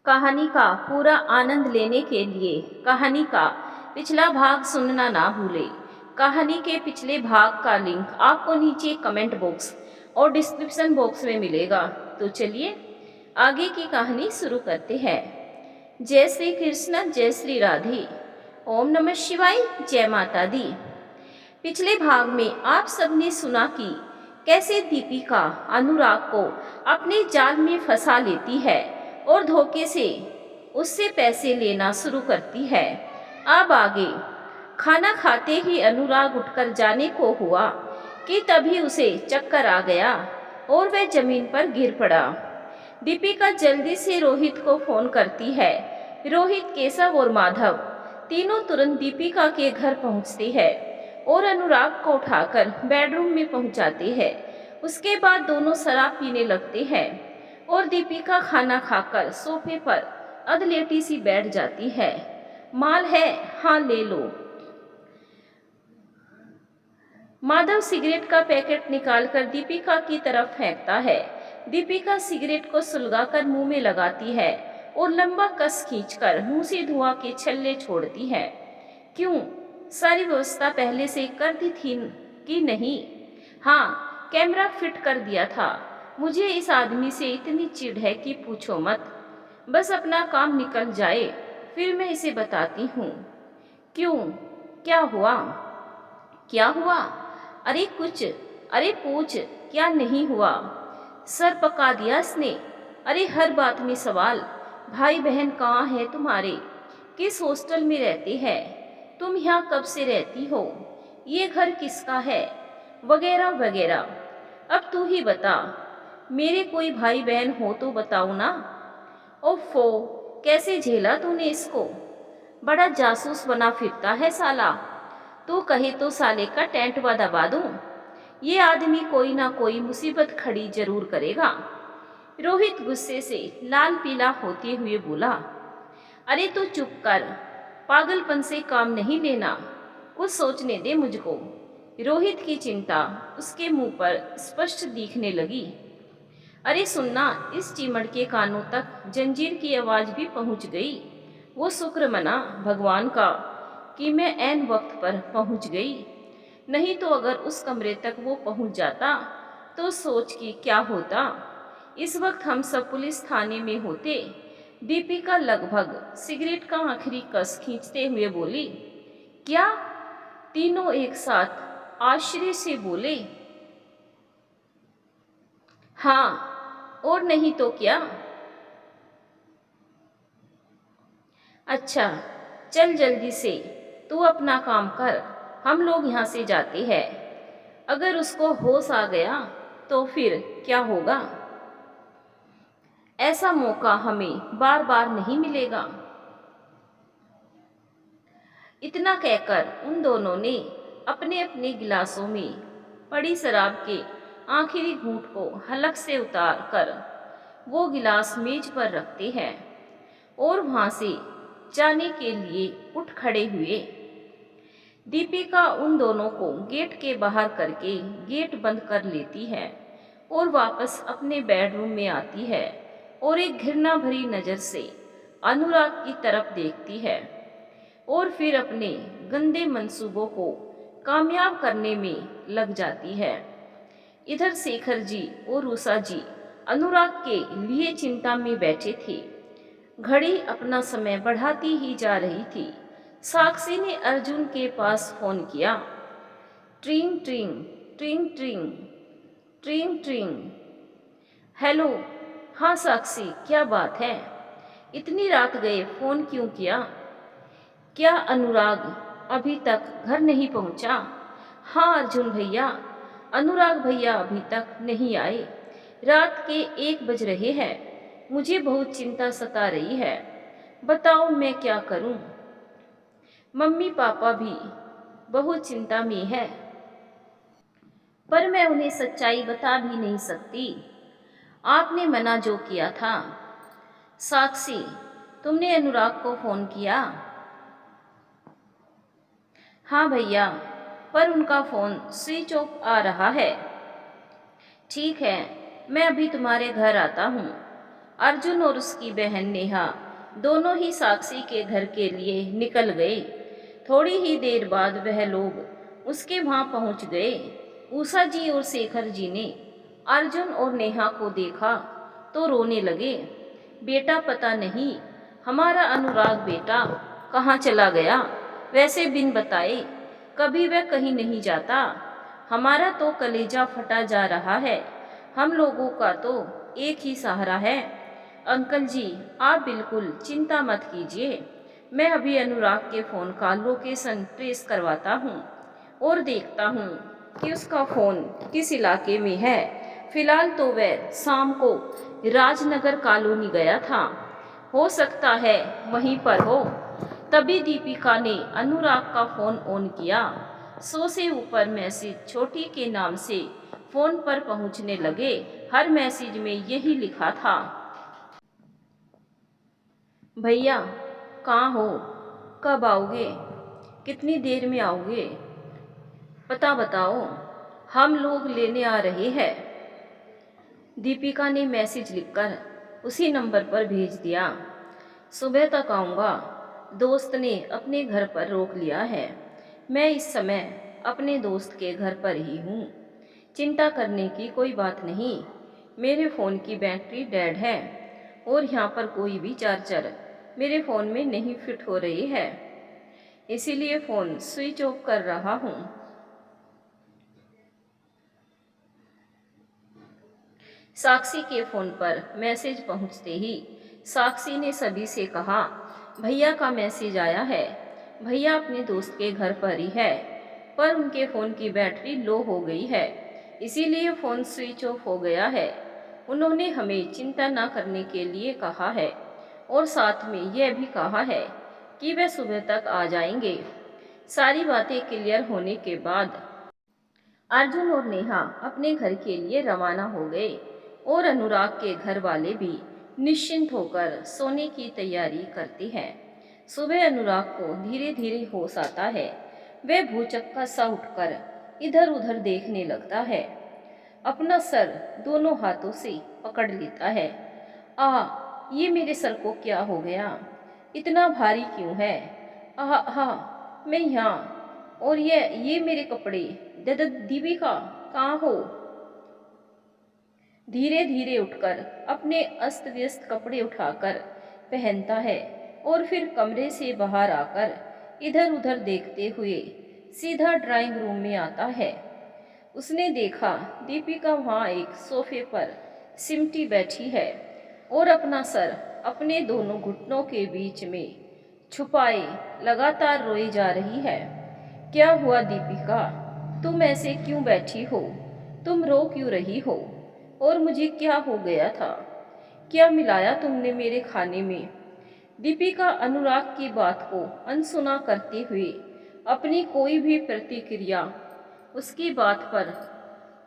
कहानी का पूरा आनंद लेने के लिए कहानी का पिछला भाग सुनना ना भूलें। कहानी के पिछले भाग का लिंक आपको नीचे कमेंट बॉक्स और डिस्क्रिप्शन बॉक्स में मिलेगा। तो चलिए आगे की कहानी शुरू करते हैं। जय श्री कृष्ण, जय श्री राधे, ओम नमः शिवाय, जय माता दी। पिछले भाग में आप सबने सुना कि कैसे दीपिका अनुराग को अपने जाल में फंसा लेती है और धोखे से उससे पैसे लेना शुरू करती है। अब आगे खाना खाते ही अनुराग उठकर जाने को हुआ कि तभी उसे चक्कर आ गया और वह जमीन पर गिर पड़ा। दीपिका जल्दी से रोहित को फोन करती है। रोहित, केशव और माधव तीनों तुरंत दीपिका के घर पहुंचते हैं और अनुराग को उठाकर बेडरूम में पहुंचाते हैं। उसके बाद दोनों शराब पीने लगते हैं और दीपिका खाना खाकर सोफे पर अधलेटी सी बैठ जाती है। माल है? हाँ ले लो। माधव सिगरेट का पैकेट निकालकर दीपिका की तरफ फेंकता है। दीपिका सिगरेट को सुलगाकर मुंह में लगाती है और लंबा कस खींचकर मुंह से धुआं के छल्ले छोड़ती है। क्यों, सारी व्यवस्था पहले से कर दी थी कि नहीं? हाँ, कैमरा फिट कर दिया था। मुझे इस आदमी से इतनी चिढ़ है कि पूछो मत। बस अपना काम निकल जाए फिर मैं इसे बताती हूँ। क्यों, क्या हुआ? क्या हुआ? अरे कुछ, अरे पूछ, क्या नहीं हुआ? सर पका दिया इसने। अरे हर बात में सवाल। भाई बहन कहाँ है तुम्हारे? किस हॉस्टल में रहते हैं? तुम यहाँ कब से रहती हो? ये घर किसका है? वगैरह वगैरह। अब तू ही बता। मेरे कोई भाई बहन हो तो बताओ ना। ओफो, कैसे झेला तूने इसको? बड़ा जासूस बना फिरता है साला। तू कहे तो साले का टेंट दबा दूं। ये आदमी कोई ना कोई मुसीबत खड़ी जरूर करेगा। रोहित गुस्से से लाल पीला होते हुए बोला। अरे तू चुप कर, पागलपन से काम नहीं लेना, कुछ सोचने दे मुझको। रोहित की चिंता उसके मुंह पर स्पष्ट दिखने लगी। अरे सुनना, इस चिमड़ के कानों तक जंजीर की आवाज भी पहुंच गई। वो शुक्र मना भगवान का कि मैं ऐन वक्त पर पहुंच गई, नहीं तो अगर उस कमरे तक वो पहुंच जाता तो सोच कि क्या होता। इस वक्त हम सब पुलिस थाने में होते। दीपिका लगभग सिगरेट का आखिरी कस खींचते हुए बोली। क्या? तीनों एक साथ आश्चर्य से बोले। हाँ, और नहीं तो क्या। अच्छा चल जल्दी से, तू अपना काम कर, हम लोग यहाँ से जाते हैं। अगर उसको होश आ गया तो फिर क्या होगा? ऐसा मौका हमें बार बार नहीं मिलेगा। इतना कहकर उन दोनों ने अपने अपने गिलासों में पड़ी शराब के आखिरी घूंट को हलक से उतार कर वो गिलास मेज पर रखते हैं और वहां से जाने के लिए उठ खड़े हुए। दीपिका उन दोनों को गेट के बाहर करके गेट बंद कर लेती है और वापस अपने बेडरूम में आती है और एक घृणा भरी नज़र से अनुराग की तरफ देखती है और फिर अपने गंदे मंसूबों को कामयाब करने में लग जाती है। इधर शेखर जी और रूसा जी अनुराग के लिए चिंता में बैठे थे। घड़ी अपना समय बढ़ाती ही जा रही थी। साक्षी ने अर्जुन के पास फोन किया। ट्रिंग ट्रिंग ट्रिंग ट्रिंग ट्रिंग ट्रिंग। हेलो। हाँ साक्षी, क्या बात है? इतनी रात गए फोन क्यों किया? क्या अनुराग अभी तक घर नहीं पहुंचा? हाँ अर्जुन भैया, अनुराग भैया अभी तक नहीं आए। रात के 1 बज रहे हैं। मुझे बहुत चिंता सता रही है। बताओ मैं क्या करूं? मम्मी पापा भी बहुत चिंता में है, पर मैं उन्हें सच्चाई बता भी नहीं सकती। आपने मना जो किया था। साक्षी, तुमने अनुराग को फोन किया? हाँ भैया, पर उनका फोन स्विच ऑफ आ रहा है। ठीक है, मैं अभी तुम्हारे घर आता हूँ। अर्जुन और उसकी बहन नेहा दोनों ही साक्षी के घर के लिए निकल गए। थोड़ी ही देर बाद वह लोग उसके वहां पहुंच गए। उषा जी और शेखर जी ने अर्जुन और नेहा को देखा तो रोने लगे। बेटा पता नहीं हमारा अनुराग बेटा कहाँ चला गया। वैसे बिन बताए कभी वह कहीं नहीं जाता। हमारा तो कलेजा फटा जा रहा है। हम लोगों का तो एक ही सहारा है। अंकल जी आप बिल्कुल चिंता मत कीजिए। मैं अभी अनुराग के फ़ोन का लोकेशन ट्रेस करवाता हूँ और देखता हूँ कि उसका फ़ोन किस इलाके में है। फिलहाल तो वह शाम को राजनगर कॉलोनी गया था। हो सकता है वहीं पर हो। तभी दीपिका ने अनुराग का फ़ोन ऑन किया। 100 से ऊपर मैसेज छोटी के नाम से फ़ोन पर पहुंचने लगे। हर मैसेज में यही लिखा था, भैया कहाँ हो, कब आओगे, कितनी देर में आओगे, पता बताओ, हम लोग लेने आ रहे हैं। दीपिका ने मैसेज लिखकर उसी नंबर पर भेज दिया। सुबह तक आऊँगा। दोस्त ने अपने घर पर रोक लिया है। मैं इस समय अपने दोस्त के घर पर ही हूँ। चिंता करने की कोई बात नहीं। मेरे फ़ोन की बैटरी डेड है और यहाँ पर कोई भी चार्जर मेरे फ़ोन में नहीं फिट हो रही है, इसीलिए फ़ोन स्विच ऑफ कर रहा हूँ। साक्षी के फ़ोन पर मैसेज पहुँचते ही साक्षी ने सभी से कहा, भैया का मैसेज आया है। भैया अपने दोस्त के घर पर ही है, पर उनके फ़ोन की बैटरी लो हो गई है, इसीलिए फ़ोन स्विच ऑफ हो गया है। उन्होंने हमें चिंता न करने के लिए कहा है और साथ में यह भी कहा है कि वे सुबह तक आ जाएंगे। सारी बातें क्लियर होने के बाद अर्जुन और नेहा अपने घर के लिए रवाना हो गए और अनुराग के घर वाले भी निश्चिंत होकर सोने की तैयारी करते हैं। सुबह अनुराग को धीरे धीरे होश आता है। वह भूचक्का सा उठकर इधर उधर देखने लगता है। अपना सर दोनों हाथों से पकड़ लेता है। ये मेरे सर को क्या हो गया, इतना भारी क्यों है। मैं यहाँ, और ये मेरे कपड़े, दीपिका कहाँ हो। धीरे धीरे उठकर अपने अस्त व्यस्त कपड़े उठाकर पहनता है और फिर कमरे से बाहर आकर इधर उधर देखते हुए सीधा ड्राइंग रूम में आता है। उसने देखा दीपिका वहाँ एक सोफे पर सिमटी बैठी है और अपना सर अपने दोनों घुटनों के बीच में छुपाए लगातार रोई जा रही है। क्या हुआ दीपिका, तुम ऐसे क्यों बैठी हो, तुम रो क्यों रही हो, और मुझे क्या हो गया था, क्या मिलाया तुमने मेरे खाने में। दीपिका अनुराग की बात को अनसुना करते हुए अपनी कोई भी प्रतिक्रिया उसकी बात पर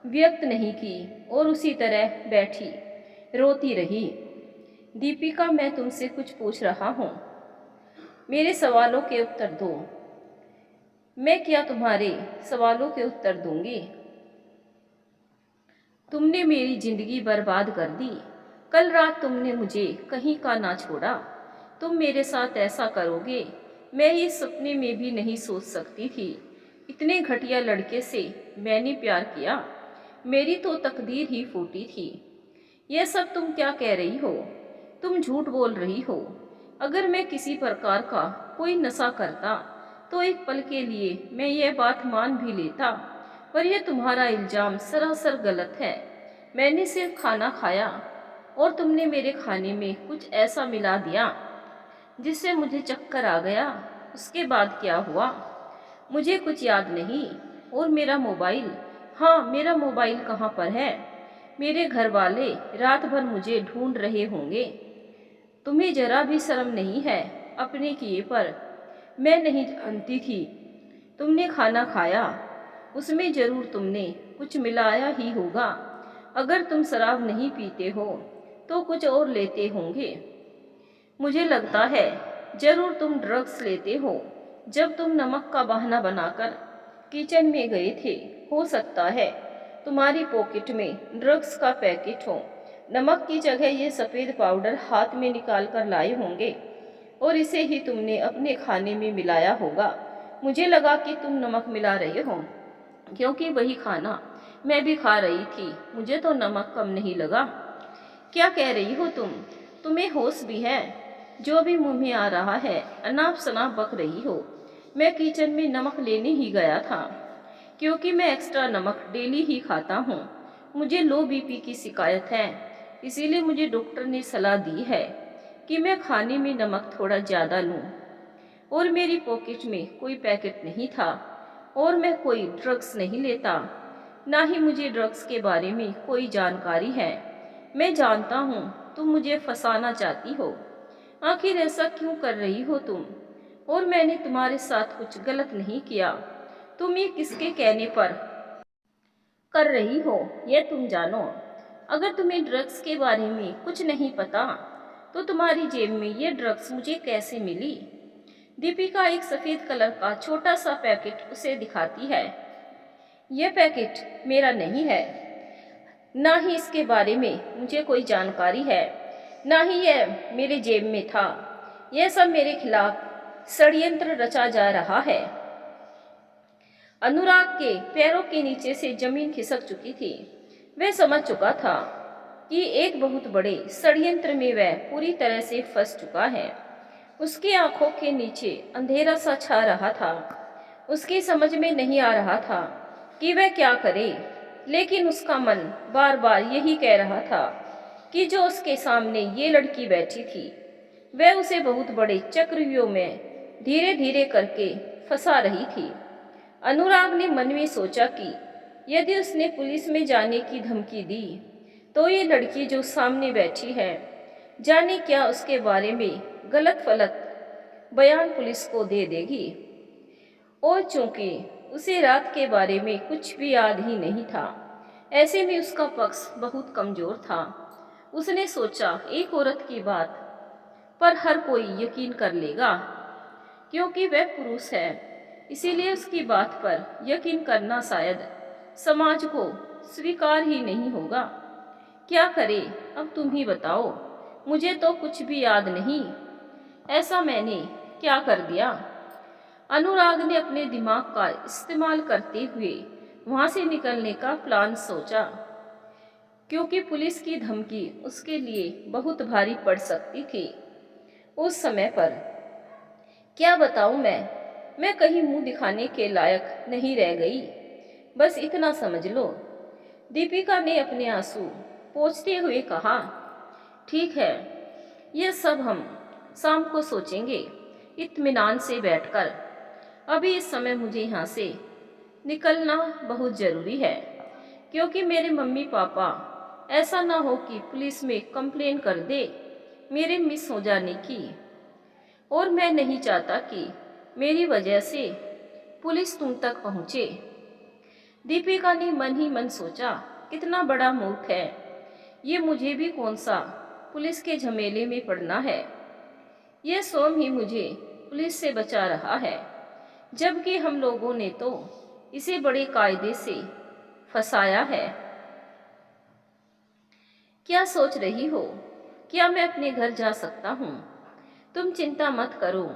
व्यक्त नहीं की और उसी तरह बैठी रोती रही। दीपिका मैं तुमसे कुछ पूछ रहा हूँ, मेरे सवालों के उत्तर दो। मैं क्या तुम्हारे सवालों के उत्तर दूंगी। तुमने मेरी जिंदगी बर्बाद कर दी। कल रात तुमने मुझे कहीं का ना छोड़ा। तुम मेरे साथ ऐसा करोगे मैं ये सपने में भी नहीं सोच सकती थी। इतने घटिया लड़के से मैंने प्यार किया, मेरी तो तकदीर ही फूटी थी। यह सब तुम क्या कह रही हो, तुम झूठ बोल रही हो। अगर मैं किसी प्रकार का कोई नशा करता तो एक पल के लिए मैं यह बात मान भी लेता, पर यह तुम्हारा इल्जाम सरासर गलत है। मैंने सिर्फ खाना खाया और तुमने मेरे खाने में कुछ ऐसा मिला दिया जिससे मुझे चक्कर आ गया। उसके बाद क्या हुआ मुझे कुछ याद नहीं। और मेरा मोबाइल, हाँ मेरा मोबाइल कहाँ पर है। मेरे घर वाले रात भर मुझे ढूंढ रहे होंगे। तुम्हें जरा भी शर्म नहीं है अपने किए पर। मैं नहीं जानती थी तुमने खाना खाया, उसमें जरूर तुमने कुछ मिलाया ही होगा। अगर तुम शराब नहीं पीते हो तो कुछ और लेते होंगे। मुझे लगता है जरूर तुम ड्रग्स लेते हो। जब तुम नमक का बहाना बनाकर किचन में गए थे, हो सकता है तुम्हारी पॉकेट में ड्रग्स का पैकेट हो। नमक की जगह ये सफ़ेद पाउडर हाथ में निकाल कर लाए होंगे और इसे ही तुमने अपने खाने में मिलाया होगा। मुझे लगा कि तुम नमक मिला रहे हो, क्योंकि वही खाना मैं भी खा रही थी। मुझे तो नमक कम नहीं लगा। क्या कह रही हो तुम? तुम्हें होश भी है? जो भी मुंह में आ रहा है अनाप शनाप बक रही हो। मैं किचन में नमक लेने ही गया था, क्योंकि मैं एक्स्ट्रा नमक डेली ही खाता हूँ। मुझे लो बीपी की शिकायत है, इसीलिए मुझे डॉक्टर ने सलाह दी है कि मैं खाने में नमक थोड़ा ज़्यादा लूँ। और मेरी पॉकेट में कोई पैकेट नहीं था और मैं कोई ड्रग्स नहीं लेता, ना ही मुझे ड्रग्स के बारे में कोई जानकारी है। मैं जानता हूँ तुम मुझे फंसाना चाहती हो। आखिर ऐसा क्यों कर रही हो तुम? और मैंने तुम्हारे साथ कुछ गलत नहीं किया। तुम ये किसके कहने पर कर रही हो ये तुम जानो। अगर तुम्हें ड्रग्स के बारे में कुछ नहीं पता तो तुम्हारी जेब में ये ड्रग्स मुझे कैसे मिली? दीपिका एक सफ़ेद कलर का छोटा सा पैकेट उसे दिखाती है। यह पैकेट मेरा नहीं है, ना ही इसके बारे में मुझे कोई जानकारी है, ना ही यह मेरे जेब में था। यह सब मेरे खिलाफ षड्यंत्र रचा जा रहा है। अनुराग के पैरों के नीचे से जमीन खिसक चुकी थी। वह समझ चुका था कि एक बहुत बड़े षड्यंत्र में वह पूरी तरह से फंस चुका है। उसकी आंखों के नीचे अंधेरा सा छा रहा था। उसकी समझ में नहीं आ रहा था कि वह क्या करे, लेकिन उसका मन बार बार यही कह रहा था कि जो उसके सामने ये लड़की बैठी थी वह उसे बहुत बड़े चक्रव्यूह में धीरे धीरे करके फंसा रही थी। अनुराग ने मन में सोचा कि यदि उसने पुलिस में जाने की धमकी दी तो ये लड़की जो सामने बैठी है जाने क्या उसके बारे में गलत फलत बयान पुलिस को दे देगी। और चूंकि उसे रात के बारे में कुछ भी याद ही नहीं था, ऐसे में उसका पक्ष बहुत कमजोर था। उसने सोचा एक औरत की बात पर हर कोई यकीन कर लेगा, क्योंकि वह पुरुष है, इसीलिए उसकी बात पर यकीन करना शायद समाज को स्वीकार ही नहीं होगा। क्या करे अब तुम ही बताओ, मुझे तो कुछ भी याद नहीं। ऐसा मैंने क्या कर दिया? अनुराग ने अपने दिमाग का इस्तेमाल करते हुए वहां से निकलने का प्लान सोचा, क्योंकि पुलिस की धमकी उसके लिए बहुत भारी पड़ सकती थी उस समय पर। क्या बताऊं मैं कहीं मुंह दिखाने के लायक नहीं रह गई। बस इतना समझ लो। दीपिका ने अपने आंसू पोंछते हुए कहा, ठीक है, ये सब हम शाम को सोचेंगे इत्मीनान से बैठकर। अभी इस समय मुझे यहाँ से निकलना बहुत ज़रूरी है, क्योंकि मेरे मम्मी पापा ऐसा ना हो कि पुलिस में कंप्लेन कर दे मेरे मिस हो जाने की। और मैं नहीं चाहता कि मेरी वजह से पुलिस तुम तक पहुँचे। दीपिका ने मन ही मन सोचा, कितना बड़ा मूर्ख है ये, मुझे भी कौन सा पुलिस के झमेले में पड़ना है। यह सोम ही मुझे पुलिस से बचा रहा है, जबकि हम लोगों ने तो इसे बड़े कायदे से फंसाया है। क्या सोच रही हो? क्या मैं अपने घर जा सकता हूँ? तुम चिंता मत करो,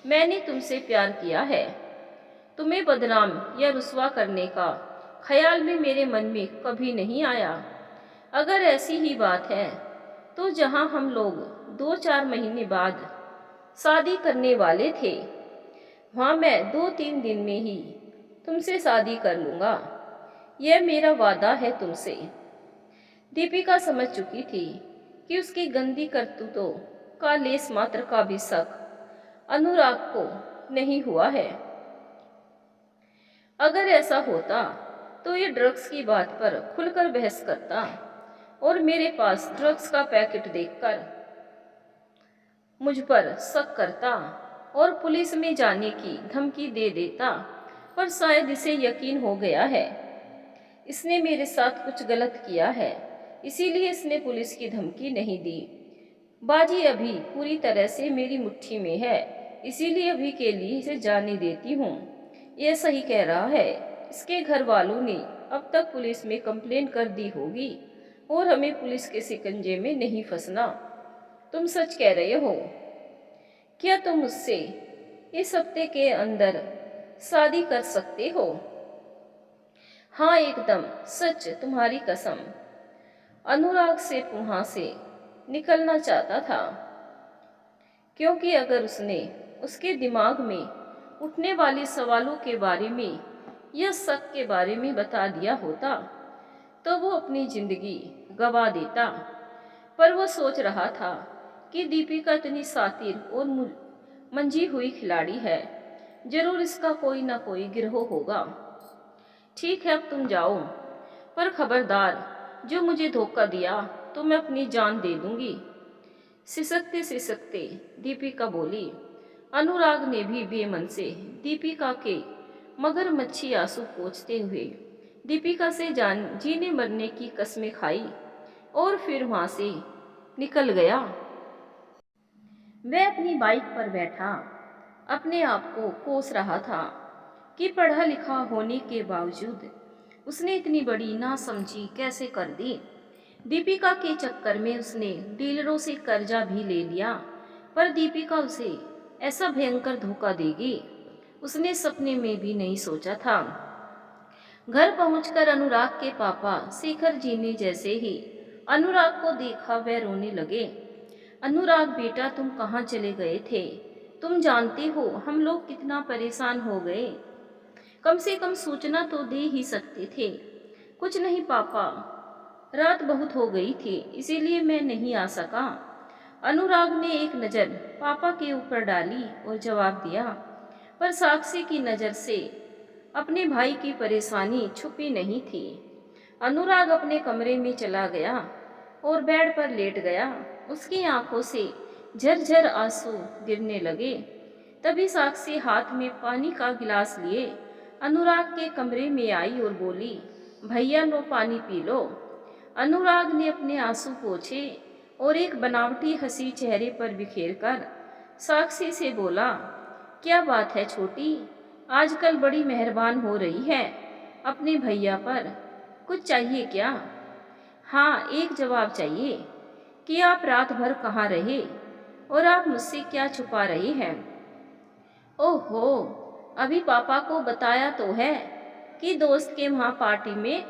मैंने तुमसे प्यार किया है। तुम्हें बदनाम या रुस्वा करने का ख्याल भी मेरे मन में कभी नहीं आया। अगर ऐसी ही बात है तो जहाँ हम लोग 2-4 महीने बाद शादी करने वाले थे, वहाँ मैं 2-3 दिन में ही तुमसे शादी कर लूँगा। यह मेरा वादा है तुमसे। दीपिका समझ चुकी थी कि उसकी गंदी करतूतों का लेस मात्र का भी शक अनुराग को नहीं हुआ है। अगर ऐसा होता तो ये ड्रग्स की बात पर खुलकर बहस करता और मेरे पास ड्रग्स का पैकेट देखकर मुझ पर शक करता और पुलिस में जाने की धमकी दे देता। पर शायद इसे यकीन हो गया है इसने मेरे साथ कुछ गलत किया है, इसीलिए इसने पुलिस की धमकी नहीं दी। बाजी अभी पूरी तरह से मेरी मुट्ठी में है, इसीलिए अभी के लिए इसे जाने देती हूँ। यह सही कह रहा है। इसके घर वालों ने अब तक पुलिस में कंप्लेन कर दी होगी, और हमें पुलिस के शिकंजे में नहीं फंसना। तुम सच कह रहे हो? क्या तुम मुझसे इस हफ्ते के अंदर शादी कर सकते हो? हाँ, एकदम सच, तुम्हारी कसम। अनुराग सिर्फ वहां से निकलना चाहता था, क्योंकि अगर उसने उसके दिमाग में उठने वाले सवालों के बारे में या शक के बारे में बता दिया होता तो वो अपनी जिंदगी गवा देता। पर वो सोच रहा था कि दीपिका इतनी शातिर और मंजी हुई खिलाड़ी है, जरूर इसका कोई ना कोई गिरोह होगा। ठीक है, अब तुम जाओ, पर खबरदार, जो मुझे धोखा दिया तो मैं अपनी जान दे दूंगी। सिसकते सिसकते दीपिका बोली। अनुराग ने भी बेमन से दीपिका के मगरमच्छी आंसू पोंछते हुए दीपिका से जान जीने मरने की कस्में खाई और फिर वहां से निकल गया। वह अपनी बाइक पर बैठा अपने आप को कोस रहा था कि पढ़ा लिखा होने के बावजूद उसने इतनी बड़ी नासमझी कैसे कर दी। दीपिका के चक्कर में उसने डीलरों से कर्जा भी ले लिया, पर दीपिका उसे ऐसा भयंकर धोखा देगी उसने सपने में भी नहीं सोचा था। घर पहुंचकर अनुराग के पापा शेखर जी ने जैसे ही अनुराग को देखा वह रोने लगे। अनुराग बेटा, तुम कहाँ चले गए थे? तुम जानते हो हम लोग कितना परेशान हो गए, कम से कम सूचना तो दे ही सकते थे। कुछ नहीं पापा, रात बहुत हो गई थी इसीलिए मैं नहीं आ सका। अनुराग ने एक नज़र पापा के ऊपर डाली और जवाब दिया, पर साक्षी की नज़र से अपने भाई की परेशानी छुपी नहीं थी। अनुराग अपने कमरे में चला गया और बेड पर लेट गया। उसकी आंखों से झरझर आंसू गिरने लगे। तभी साक्षी हाथ में पानी का गिलास लिए अनुराग के कमरे में आई और बोली, भैया लो पानी पी लो। अनुराग ने अपने आंसू पोंछे और एक बनावटी हंसी चेहरे पर बिखेर कर साक्षी से बोला, क्या बात है छोटी, आजकल बड़ी मेहरबान हो रही है अपने भैया पर, कुछ चाहिए क्या? हाँ, एक जवाब चाहिए कि आप रात भर कहाँ रहे और आप मुझसे क्या छुपा रहे हैं? ओहो, अभी पापा को बताया तो है कि दोस्त के वहाँ पार्टी में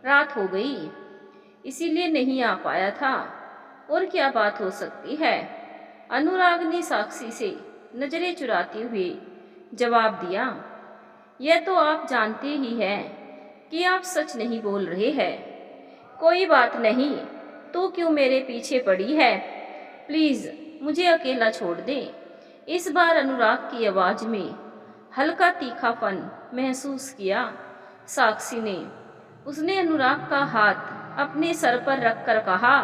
रात हो गई, इसीलिए नहीं आ पाया था। और क्या बात हो सकती है? अनुराग ने साक्षी से नजरें चुराते हुए जवाब दिया, यह तो आप जानते ही हैं कि आप सच नहीं बोल रहे हैं। कोई बात नहीं, तो क्यों मेरे पीछे पड़ी है? प्लीज मुझे अकेला छोड़ दे। इस बार अनुराग की आवाज में हल्का तीखापन महसूस किया साक्षी ने। उसने अनुराग का हाथ अपने सर पर रखकर कहा,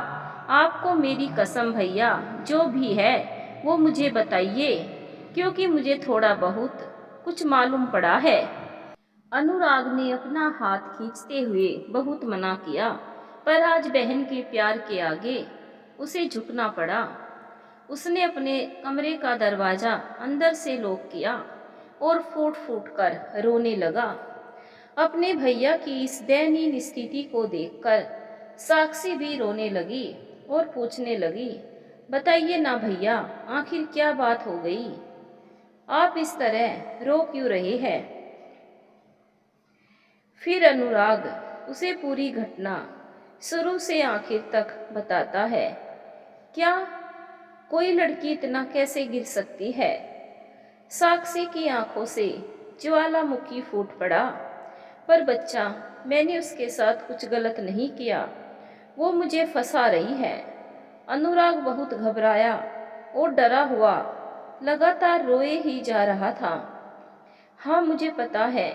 आपको मेरी कसम भैया, जो भी है वो मुझे बताइए, क्योंकि मुझे थोड़ा बहुत कुछ मालूम पड़ा है। अनुराग ने अपना हाथ खींचते हुए बहुत मना किया, पर आज बहन के प्यार के आगे उसे झुकना पड़ा। उसने अपने कमरे का दरवाजा अंदर से लॉक किया और फूट फूट कर रोने लगा। अपने भैया की इस दयनीय स्थिति को देखकर साक्षी भी रोने लगी और पूछने लगी, बताइए ना भैया, आखिर क्या बात हो गई? आप इस तरह रो क्यों रहे हैं? फिर अनुराग उसे पूरी घटना शुरू से आखिर तक बताता है। क्या कोई लड़की इतना कैसे गिर सकती है? साक्षी की आंखों से ज्वालामुखी फूट पड़ा। पर बच्चा, मैंने उसके साथ कुछ गलत नहीं किया, वो मुझे फंसा रही है। अनुराग बहुत घबराया और डरा हुआ लगातार रोए ही जा रहा था। हाँ, मुझे पता है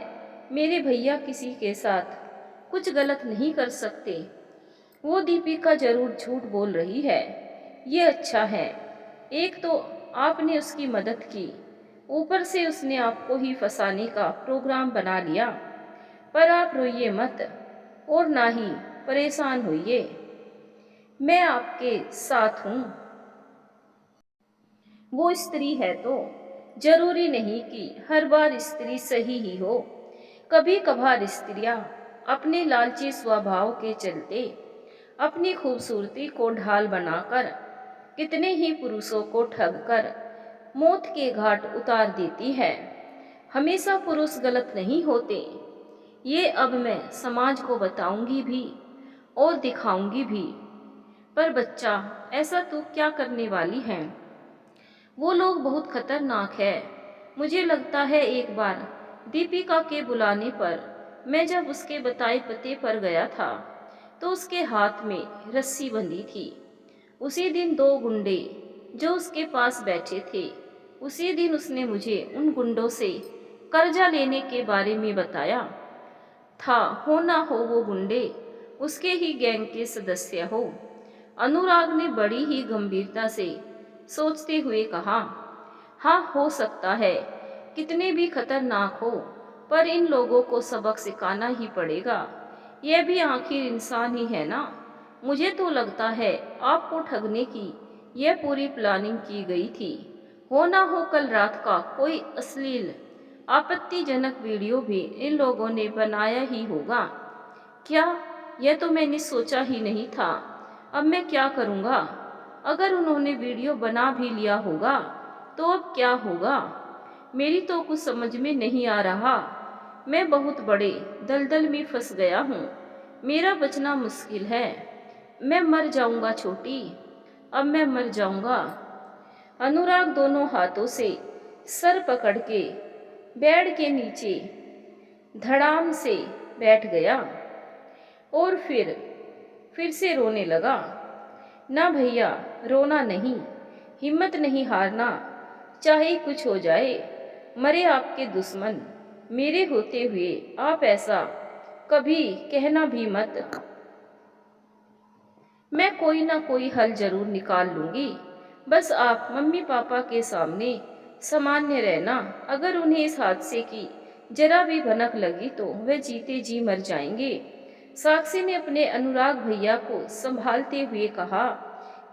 मेरे भैया किसी के साथ कुछ गलत नहीं कर सकते। वो दीपिका जरूर झूठ बोल रही है। ये अच्छा है, एक तो आपने उसकी मदद की, ऊपर से उसने आपको ही फंसाने का प्रोग्राम बना लिया। पर आप रोइए मत और ना ही परेशान होइए, मैं आपके साथ हूँ। वो स्त्री है तो जरूरी नहीं कि हर बार स्त्री सही ही हो। कभी कभार स्त्रियां अपने लालची स्वभाव के चलते अपनी खूबसूरती को ढाल बनाकर कितने ही पुरुषों को ठग कर मौत के घाट उतार देती है। हमेशा पुरुष गलत नहीं होते, ये अब मैं समाज को बताऊंगी भी और दिखाऊंगी भी। पर बच्चा, ऐसा तू क्या करने वाली है? वो लोग बहुत खतरनाक है। मुझे लगता है एक बार दीपिका के बुलाने पर मैं जब उसके बताए पते पर गया था तो उसके हाथ में रस्सी बंधी थी। उसी दिन 2 गुंडे जो उसके पास बैठे थे, उसी दिन उसने मुझे उन गुंडों से कर्जा लेने के बारे में बताया था। हो ना हो वो गुंडे उसके ही गैंग के सदस्य हो। अनुराग ने बड़ी ही गंभीरता से सोचते हुए कहा, हाँ हो सकता है, कितने भी खतरनाक हो, पर इन लोगों को सबक सिखाना ही पड़ेगा। यह भी आखिर इंसान ही है ना। मुझे तो लगता है आपको ठगने की यह पूरी प्लानिंग की गई थी। हो ना हो कल रात का कोई अश्लील आपत्तिजनक वीडियो भी इन लोगों ने बनाया ही होगा। क्या? यह तो मैंने सोचा ही नहीं था। अब मैं क्या करूँगा? अगर उन्होंने वीडियो बना भी लिया होगा तो अब क्या होगा? मेरी तो कुछ समझ में नहीं आ रहा। मैं बहुत बड़े दलदल में फंस गया हूँ। मेरा बचना मुश्किल है। मैं मर जाऊंगा छोटी, अब मैं मर जाऊंगा। अनुराग दोनों हाथों से सर पकड़ के बेड के नीचे धड़ाम से बैठ गया और फिर से रोने लगा। ना भैया, रोना नहीं, हिम्मत नहीं हारना, चाहे कुछ हो जाए। मरे आपके दुश्मन, मेरे होते हुए आप ऐसा कभी कहना भी मत। मैं कोई ना कोई हल जरूर निकाल लूंगी। बस आप मम्मी पापा के सामने सामान्य रहना। अगर उन्हें इस हादसे की जरा भी भनक लगी तो वे जीते जी मर जाएंगे। साक्षी ने अपने अनुराग भैया को संभालते हुए कहा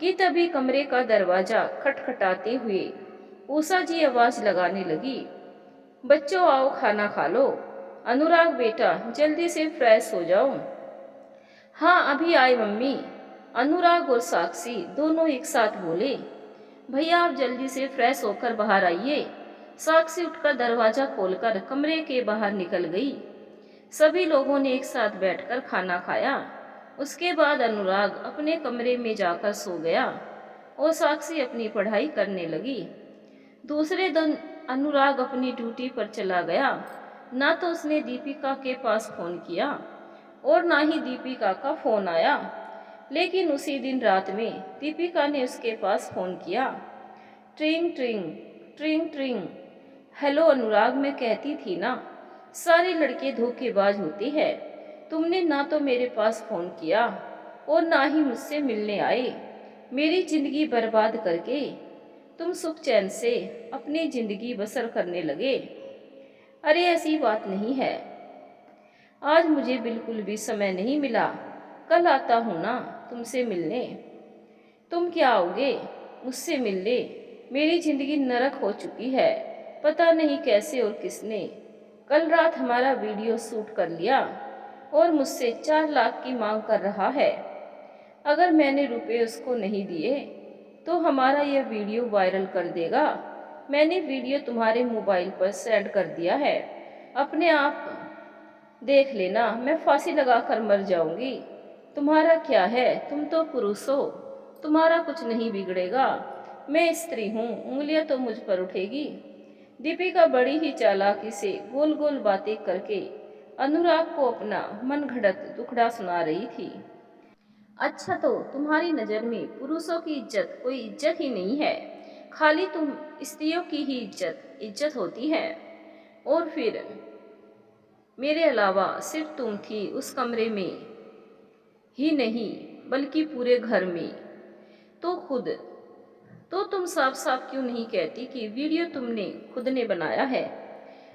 कि तभी कमरे का दरवाजा खटखटाते हुए उषा जी आवाज लगाने लगी, बच्चों आओ खाना खा लो। अनुराग बेटा जल्दी से फ्रेश हो जाओ। हाँ अभी आए मम्मी। अनुराग और साक्षी दोनों एक साथ बोले। भैया आप जल्दी से फ्रेश होकर बाहर आइए। साक्षी उठकर दरवाजा खोलकर कमरे के बाहर निकल गई। सभी लोगों ने एक साथ बैठकर खाना खाया। उसके बाद अनुराग अपने कमरे में जाकर सो गया और साक्षी अपनी पढ़ाई करने लगी। दूसरे दिन अनुराग अपनी ड्यूटी पर चला गया। ना तो उसने दीपिका के पास फोन किया और ना ही दीपिका का फोन आया। लेकिन उसी दिन रात में दीपिका ने उसके पास फोन किया। ट्रिंग ट्रिंग ट्रिंग ट्रिंग। हेलो अनुराग, मैं कहती थी ना, सारे लड़के धोखेबाज होते हैं। तुमने ना तो मेरे पास फोन किया और ना ही मुझसे मिलने आए। मेरी जिंदगी बर्बाद करके तुम सुख चैन से अपनी जिंदगी बसर करने लगे। अरे ऐसी बात नहीं है, आज मुझे बिल्कुल भी समय नहीं मिला। कल आता हूँ ना तुमसे मिलने। तुम क्या आओगे मुझसे मिलने? मेरी जिंदगी नरक हो चुकी है, पता नहीं कैसे और किसने। कल रात हमारा वीडियो शूट कर लिया और मुझसे 4 लाख की मांग कर रहा है। अगर मैंने रुपए उसको नहीं दिए तो हमारा यह वीडियो वायरल कर देगा। मैंने वीडियो तुम्हारे मोबाइल पर सेंड कर दिया है, अपने आप देख लेना। मैं फांसी लगाकर मर जाऊंगी। तुम्हारा क्या है, तुम तो पुरुष हो, तुम्हारा कुछ नहीं बिगड़ेगा। मैं स्त्री हूँ, उंगलियां तो मुझ पर उठेगी। दीपिका बड़ी ही चालाकी से गोल गोल बातें करके अनुराग को अपना मनगढ़ंत दुखड़ा सुना रही थी। अच्छा तो तुम्हारी नजर में पुरुषों की इज्जत कोई इज्जत ही नहीं है, खाली तुम स्त्रियों की ही इज्जत होती है। और फिर मेरे अलावा सिर्फ तुम थी उस कमरे में ही नहीं बल्कि पूरे घर में। तो तुम साफ साफ क्यों नहीं कहती कि वीडियो तुमने खुद ने बनाया है?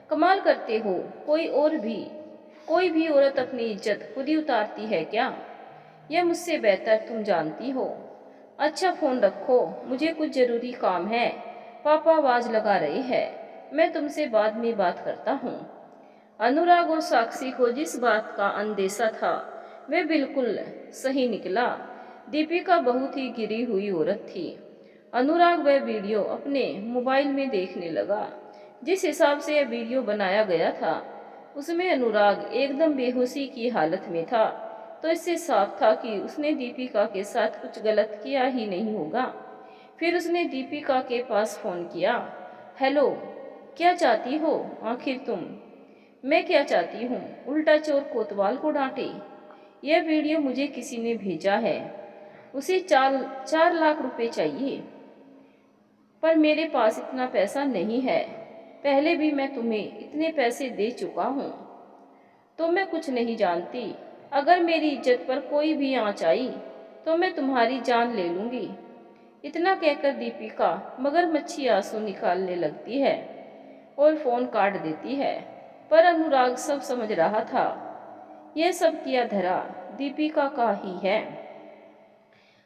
कमाल करते हो। कोई भी औरत अपनी इज्जत खुद ही उतारती है क्या? यह मुझसे बेहतर तुम जानती हो। अच्छा फोन रखो, मुझे कुछ जरूरी काम है। पापा आवाज लगा रहे हैं, मैं तुमसे बाद में बात करता हूँ। अनुराग और साक्षी को जिस बात का अंदेशा था वे बिल्कुल सही निकला। दीपिका बहुत ही गिरी हुई औरत थी। अनुराग वह वीडियो अपने मोबाइल में देखने लगा। जिस हिसाब से यह वीडियो बनाया गया था उसमें अनुराग एकदम बेहोशी की हालत में था, तो इससे साफ था कि उसने दीपिका के साथ कुछ गलत किया ही नहीं होगा। फिर उसने दीपिका के पास फोन किया। हेलो, क्या चाहती हो आखिर तुम? मैं क्या चाहती हूँ? उल्टा चोर कोतवाल को डांटे। यह वीडियो मुझे किसी ने भेजा है, उसे 4 लाख रुपए चाहिए, पर मेरे पास इतना पैसा नहीं है। पहले भी मैं तुम्हें इतने पैसे दे चुका हूँ, तो मैं कुछ नहीं जानती। अगर मेरी इज्जत पर कोई भी आँच आई तो मैं तुम्हारी जान ले लूँगी। इतना कहकर दीपिका मगरमच्छी आंसू निकालने लगती है और फोन काट देती है। पर अनुराग सब समझ रहा था, यह सब किया धरा दीपिका का ही है।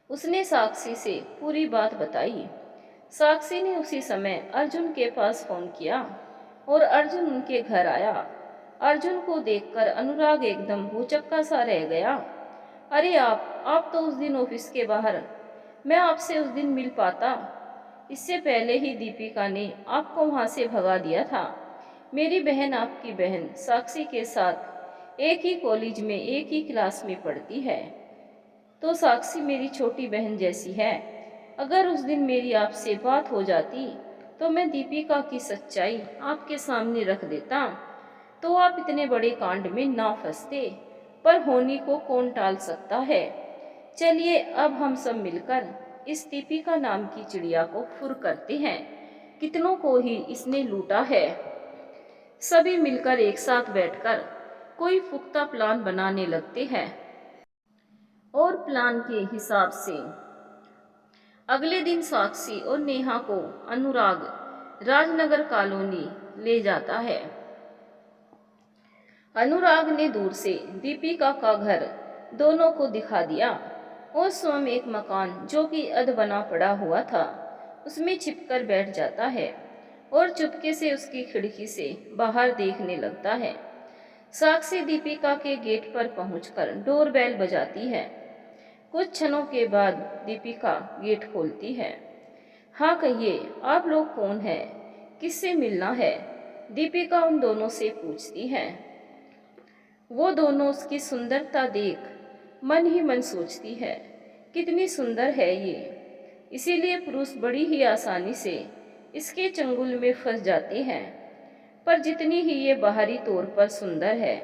उसने साक्षी से पूरी बात बताई। साक्षी ने उसी समय अर्जुन के पास फोन किया और अर्जुन उनके घर आया। अर्जुन को देखकर अनुराग एकदम भौचक्का सा रह गया। अरे आप तो उस दिन ऑफिस के बाहर, मैं आपसे उस दिन मिल पाता। इससे पहले ही दीपिका ने आपको वहां से भगा दिया था। मेरी बहन आपकी बहन साक्षी के साथ एक ही कॉलेज में एक ही क्लास में पढ़ती है, तो साक्षी मेरी छोटी बहन जैसी है। अगर उस दिन मेरी आपसे बात हो जाती तो मैं दीपिका की सच्चाई आपके सामने रख देता, तो आप इतने बड़े कांड में ना फंसते। पर होनी को कौन टाल सकता है। चलिए अब हम सब मिलकर इस दीपिका नाम की चिड़िया को फुर करते हैं। कितनों को ही इसने लूटा है। सभी मिलकर एक साथ बैठकर कोई पुख्ता प्लान बनाने लगते हैं और प्लान के हिसाब से अगले दिन साक्षी और नेहा को अनुराग राजनगर कॉलोनी ले जाता है। अनुराग ने दूर से दीपिका का घर दोनों को दिखा दिया और स्वयं एक मकान जो कि अध बना पड़ा हुआ था उसमें छिपकर बैठ जाता है और चुपके से उसकी खिड़की से बाहर देखने लगता है। साक्षी दीपिका के गेट पर पहुंचकर डोरबेल बजाती है। कुछ क्षणों के बाद दीपिका गेट खोलती है। हाँ कहिए, आप लोग कौन हैं? किससे मिलना है? दीपिका उन दोनों से पूछती है। वो दोनों उसकी सुंदरता देख मन ही मन सोचती है, कितनी सुंदर है ये। इसीलिए पुरुष बड़ी ही आसानी से इसके चंगुल में फंस जाते हैं। पर जितनी ही ये बाहरी तौर पर सुंदर है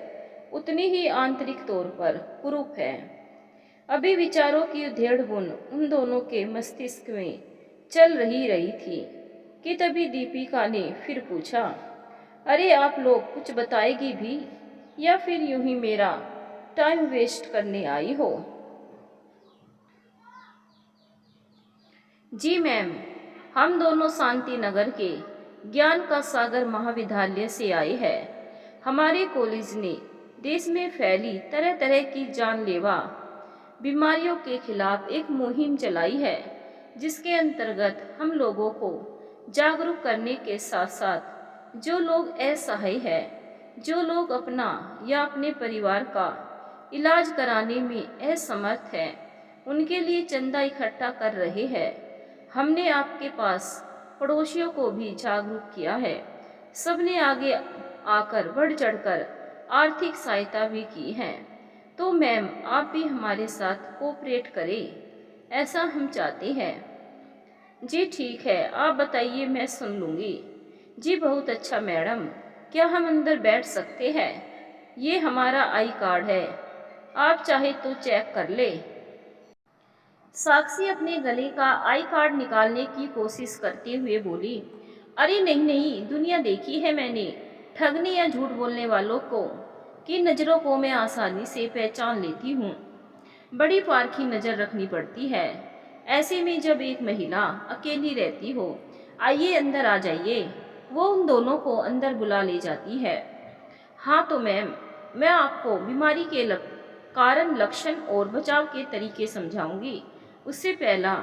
उतनी ही आंतरिक तौर पर कुरूप है। अभी विचारों की उधेड़ बुन उन दोनों के मस्तिष्क में चल रही थी कि तभी दीपिका ने फिर पूछा, अरे आप लोग कुछ बताएगी भी या फिर यूं ही मेरा टाइम वेस्ट करने आई हो? जी मैम, हम दोनों शांति नगर के ज्ञान का सागर महाविद्यालय से आए हैं। हमारे कॉलेज ने देश में फैली तरह तरह की जानलेवा बीमारियों के खिलाफ एक मुहिम चलाई है, जिसके अंतर्गत हम लोगों को जागरूक करने के साथ साथ जो लोग असहाय हैं, जो लोग अपना या अपने परिवार का इलाज कराने में असमर्थ हैं, उनके लिए चंदा इकट्ठा कर रहे हैं। हमने आपके पास पड़ोसियों को भी जागरूक किया है। सबने आगे आकर बढ़ चढ़कर आर्थिक सहायता भी की है। तो मैम आप भी हमारे साथ कोऑपरेट करें, ऐसा हम चाहते हैं। जी ठीक है, आप बताइए, मैं सुन लूँगी। जी बहुत अच्छा मैडम, क्या हम अंदर बैठ सकते हैं? ये हमारा आई कार्ड है, आप चाहे तो चेक कर ले। साक्षी अपने गले का आई कार्ड निकालने की कोशिश करते हुए बोली, अरे नहीं नहीं, दुनिया देखी है मैंने। ठगने या झूठ बोलने वालों को की नज़रों को मैं आसानी से पहचान लेती हूँ। बड़ी पारखी नज़र रखनी पड़ती है। ऐसे में जब एक महिला अकेली रहती हो, आइए अंदर आ जाइए। वो उन दोनों को अंदर बुला ले जाती है। हाँ तो मैम, मैं आपको बीमारी के कारण, लक्षण और बचाव के तरीके समझाऊंगी। उससे पहला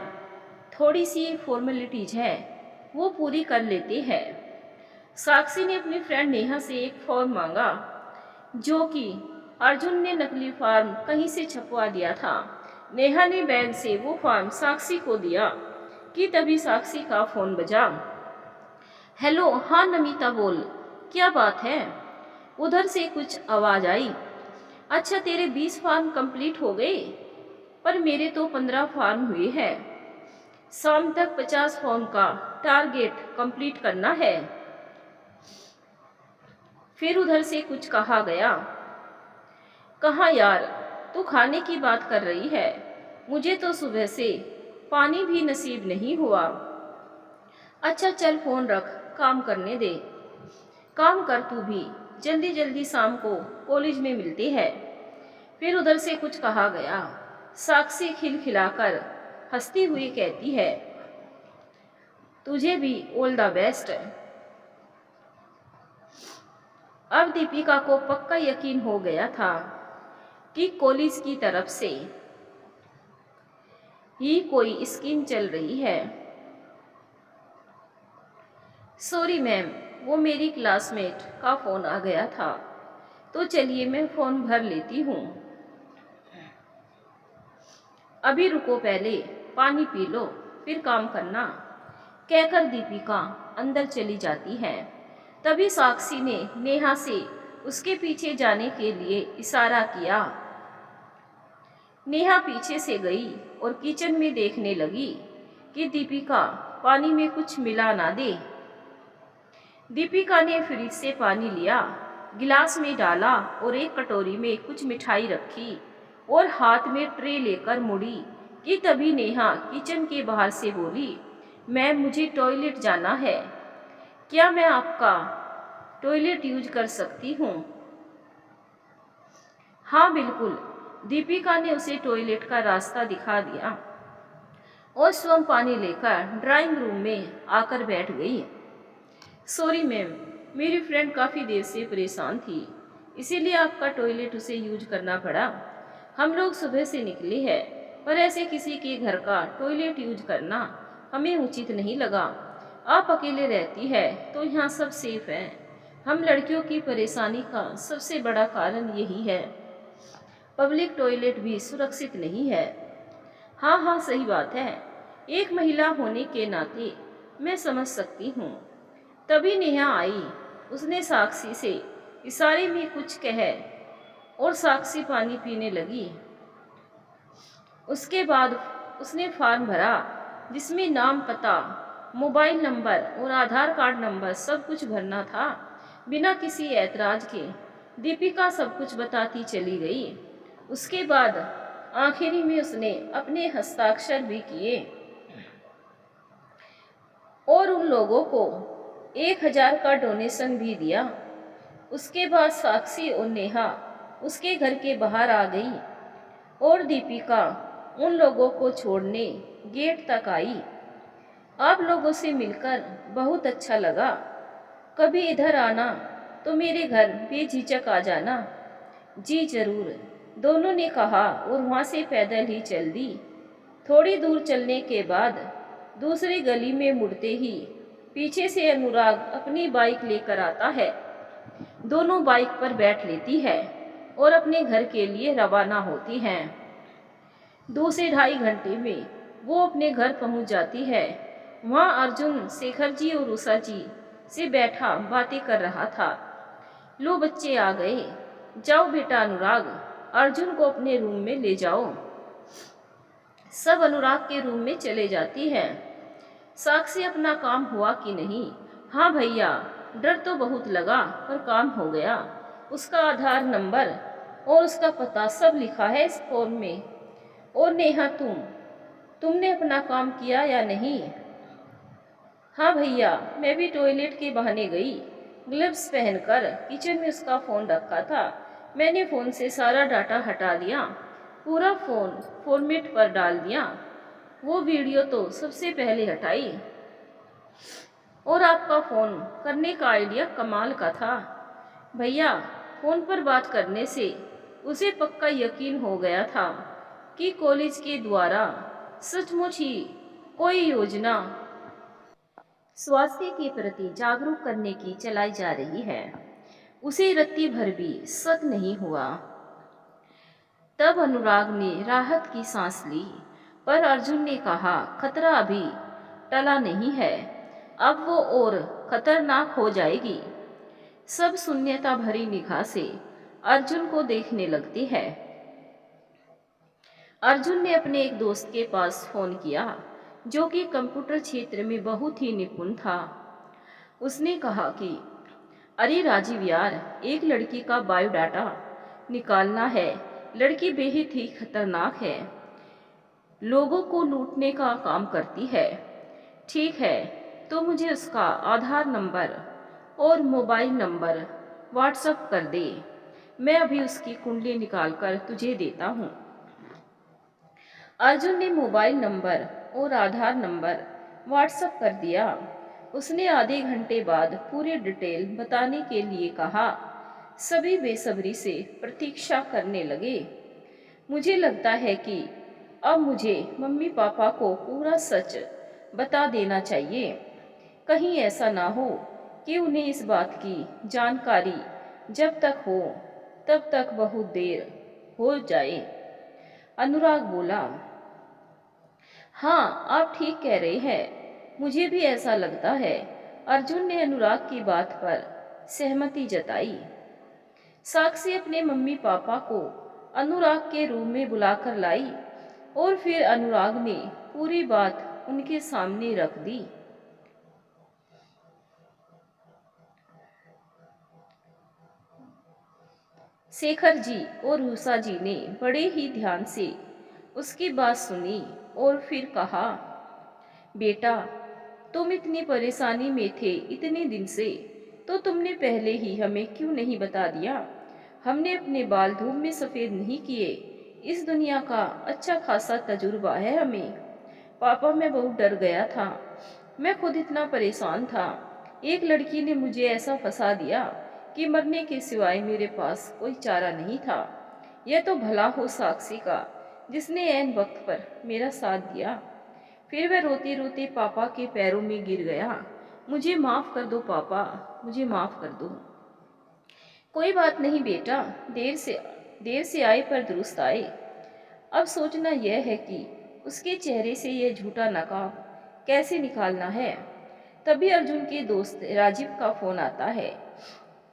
थोड़ी सी फॉर्मेलिटीज है, वो पूरी कर लेते हैं। साक्षी ने अपनी फ्रेंड नेहा से एक फॉर्म मांगा जो कि अर्जुन ने नकली फॉर्म कहीं से छपवा दिया था। नेहा ने बैग से वो फॉर्म साक्षी को दिया कि तभी साक्षी का फोन बजा। हेलो, हाँ नमिता बोल, क्या बात है? उधर से कुछ आवाज आई। अच्छा, तेरे 20 फॉर्म कंप्लीट हो गए, पर मेरे तो 15 फॉर्म हुए हैं। शाम तक 50 फॉर्म का टारगेट कंप्लीट करना है। फिर उधर से कुछ कहा गया। कहाँ यार, तू खाने की बात कर रही है? मुझे तो सुबह से पानी भी नसीब नहीं हुआ। अच्छा चल फोन रख, काम करने दे। काम कर तू भी, जल्दी जल्दी शाम को कॉलेज में मिलते हैं। फिर उधर से कुछ कहा गया। साक्षी खिलखिलाकर हंसती हुई कहती है, तुझे भी ऑल द बेस्ट। अब दीपिका को पक्का यकीन हो गया था कि कॉलेज की तरफ से ही कोई स्कीम चल रही है। सॉरी मैम, वो मेरी क्लासमेट का फ़ोन आ गया था, तो चलिए मैं फ़ोन भर लेती हूँ। अभी रुको, पहले पानी पी लो, फिर काम करना, कहकर दीपिका अंदर चली जाती है। तभी साक्षी ने नेहा से उसके पीछे जाने के लिए इशारा किया। नेहा पीछे से गई और किचन में देखने लगी कि दीपिका पानी में कुछ मिला ना दे। दीपिका ने फ्रिज से पानी लिया, गिलास में डाला और एक कटोरी में कुछ मिठाई रखी और हाथ में ट्रे लेकर मुड़ी कि तभी नेहा किचन के बाहर से बोली, मैम मुझे टॉयलेट जाना है, क्या मैं आपका टॉयलेट यूज कर सकती हूँ? हाँ बिल्कुल, दीपिका ने उसे टॉयलेट का रास्ता दिखा दिया और स्वयं पानी लेकर ड्राइंग रूम में आकर बैठ गई। सॉरी मैम, मेरी फ्रेंड काफ़ी देर से परेशान थी, इसीलिए आपका टॉयलेट उसे यूज करना पड़ा। हम लोग सुबह से निकले हैं, पर ऐसे किसी के घर का टॉयलेट यूज करना हमें उचित नहीं लगा। आप अकेले रहती है तो यहाँ सब सेफ है। हम लड़कियों की परेशानी का सबसे बड़ा कारण यही है, पब्लिक टॉयलेट भी सुरक्षित नहीं है। हाँ हाँ सही बात है, एक महिला होने के नाते मैं समझ सकती हूँ। तभी नेहा आई, उसने साक्षी से इशारे में कुछ कहे और साक्षी पानी पीने लगी। उसके बाद उसने फॉर्म भरा जिसमें नाम, पता, मोबाइल नंबर और आधार कार्ड नंबर सब कुछ भरना था। बिना किसी ऐतराज के दीपिका सब कुछ बताती चली गई। उसके बाद आखिरी में उसने अपने हस्ताक्षर भी किए और उन लोगों को 1000 का डोनेशन भी दिया। उसके बाद साक्षी और नेहा उसके घर के बाहर आ गई और दीपिका उन लोगों को छोड़ने गेट तक आई। आप लोगों से मिलकर बहुत अच्छा लगा, कभी इधर आना तो मेरे घर बेझिझक आ जाना। जी जरूर, दोनों ने कहा और वहाँ से पैदल ही चल दी। थोड़ी दूर चलने के बाद दूसरी गली में मुड़ते ही पीछे से अनुराग अपनी बाइक लेकर आता है। दोनों बाइक पर बैठ लेती है और अपने घर के लिए रवाना होती हैं। 2 से ढाई घंटे में वो अपने घर पहुंच जाती है। वहाँ अर्जुन शेखर जी और उषा जी से बैठा बातें कर रहा था। लो बच्चे आ गए, जाओ बेटा अनुराग, अर्जुन को अपने रूम में ले जाओ। सब अनुराग के रूम में चले जाती है। साक्षी अपना काम हुआ कि नहीं? हाँ भैया, डर तो बहुत लगा पर काम हो गया। उसका आधार नंबर और उसका पता सब लिखा है इस फॉर्म में। और नेहा, तुमने अपना काम किया या नहीं? हाँ भैया, मैं भी टॉयलेट के बहाने गई। ग्लव्स पहनकर किचन में उसका फ़ोन रखा था, मैंने फ़ोन से सारा डाटा हटा दिया, पूरा फ़ोन फॉर्मेट पर डाल दिया। वो वीडियो तो सबसे पहले हटाई। और आपका फ़ोन करने का आइडिया कमाल का था भैया। फ़ोन पर बात करने से उसे पक्का यकीन हो गया था कि कॉलेज के द्वारा सचमुच ही कोई योजना स्वास्थ्य के प्रति जागरूक करने की चलाई जा रही है। उसे रत्ती भर भी शक नहीं हुआ। तब अनुराग ने राहत की सांस ली, पर अर्जुन ने कहा, खतरा अभी टला नहीं है, अब वो और खतरनाक हो जाएगी। सब शून्यता भरी निगाह से अर्जुन को देखने लगती है। अर्जुन ने अपने एक दोस्त के पास फोन किया, जो कि कंप्यूटर क्षेत्र में बहुत ही निपुण था। उसने कहा कि अरे राजीव यार, एक लड़की का बायोडाटा निकालना है। लड़की बेहद ही खतरनाक है, लोगों को लूटने का काम करती है। ठीक है, तो मुझे उसका आधार नंबर और मोबाइल नंबर व्हाट्सएप कर दे। मैं अभी उसकी कुंडली निकालकर तुझे देता हूँ। अर्जुन ने मोबाइल नंबर और आधार नंबर व्हाट्सएप कर दिया। उसने आधे घंटे बाद पूरे डिटेल बताने के लिए कहा। सभी बेसब्री से प्रतीक्षा करने लगे। मुझे लगता है कि अब मुझे मम्मी पापा को पूरा सच बता देना चाहिए। कहीं ऐसा ना हो कि उन्हें इस बात की जानकारी जब तक हो तब तक बहुत देर हो जाए। अनुराग बोला, हाँ आप ठीक कह रहे हैं, मुझे भी ऐसा लगता है। अर्जुन ने अनुराग की बात पर सहमति जताई। साक्षी अपने मम्मी पापा को अनुराग के रूम में बुलाकर लाई और फिर अनुराग ने पूरी बात उनके सामने रख दी। शेखर जी और रूसा जी ने बड़े ही ध्यान से उसकी बात सुनी और फिर कहा, बेटा तुम इतनी परेशानी में थे इतने दिन से, तो तुमने पहले ही हमें क्यों नहीं बता दिया? हमने अपने बाल धूप में सफेद नहीं किए। इस दुनिया का अच्छा खासा तजुर्बा है हमें। पापा मैं बहुत डर गया था, मैं खुद इतना परेशान था। एक लड़की ने मुझे ऐसा फंसा दिया कि मरने के सिवाय मेरे पास कोई चारा नहीं था। यह तो भला हो साक्षी का, जिसने ऐन वक्त पर मेरा साथ दिया। फिर वह रोते रोते पापा के पैरों में गिर गया। मुझे माफ कर दो पापा, मुझे माफ कर दो। कोई बात नहीं बेटा, देर से आए पर दुरुस्त आए। अब सोचना यह है कि उसके चेहरे से यह झूठा नकाब कैसे निकालना है। तभी अर्जुन के दोस्त राजीव का फोन आता है।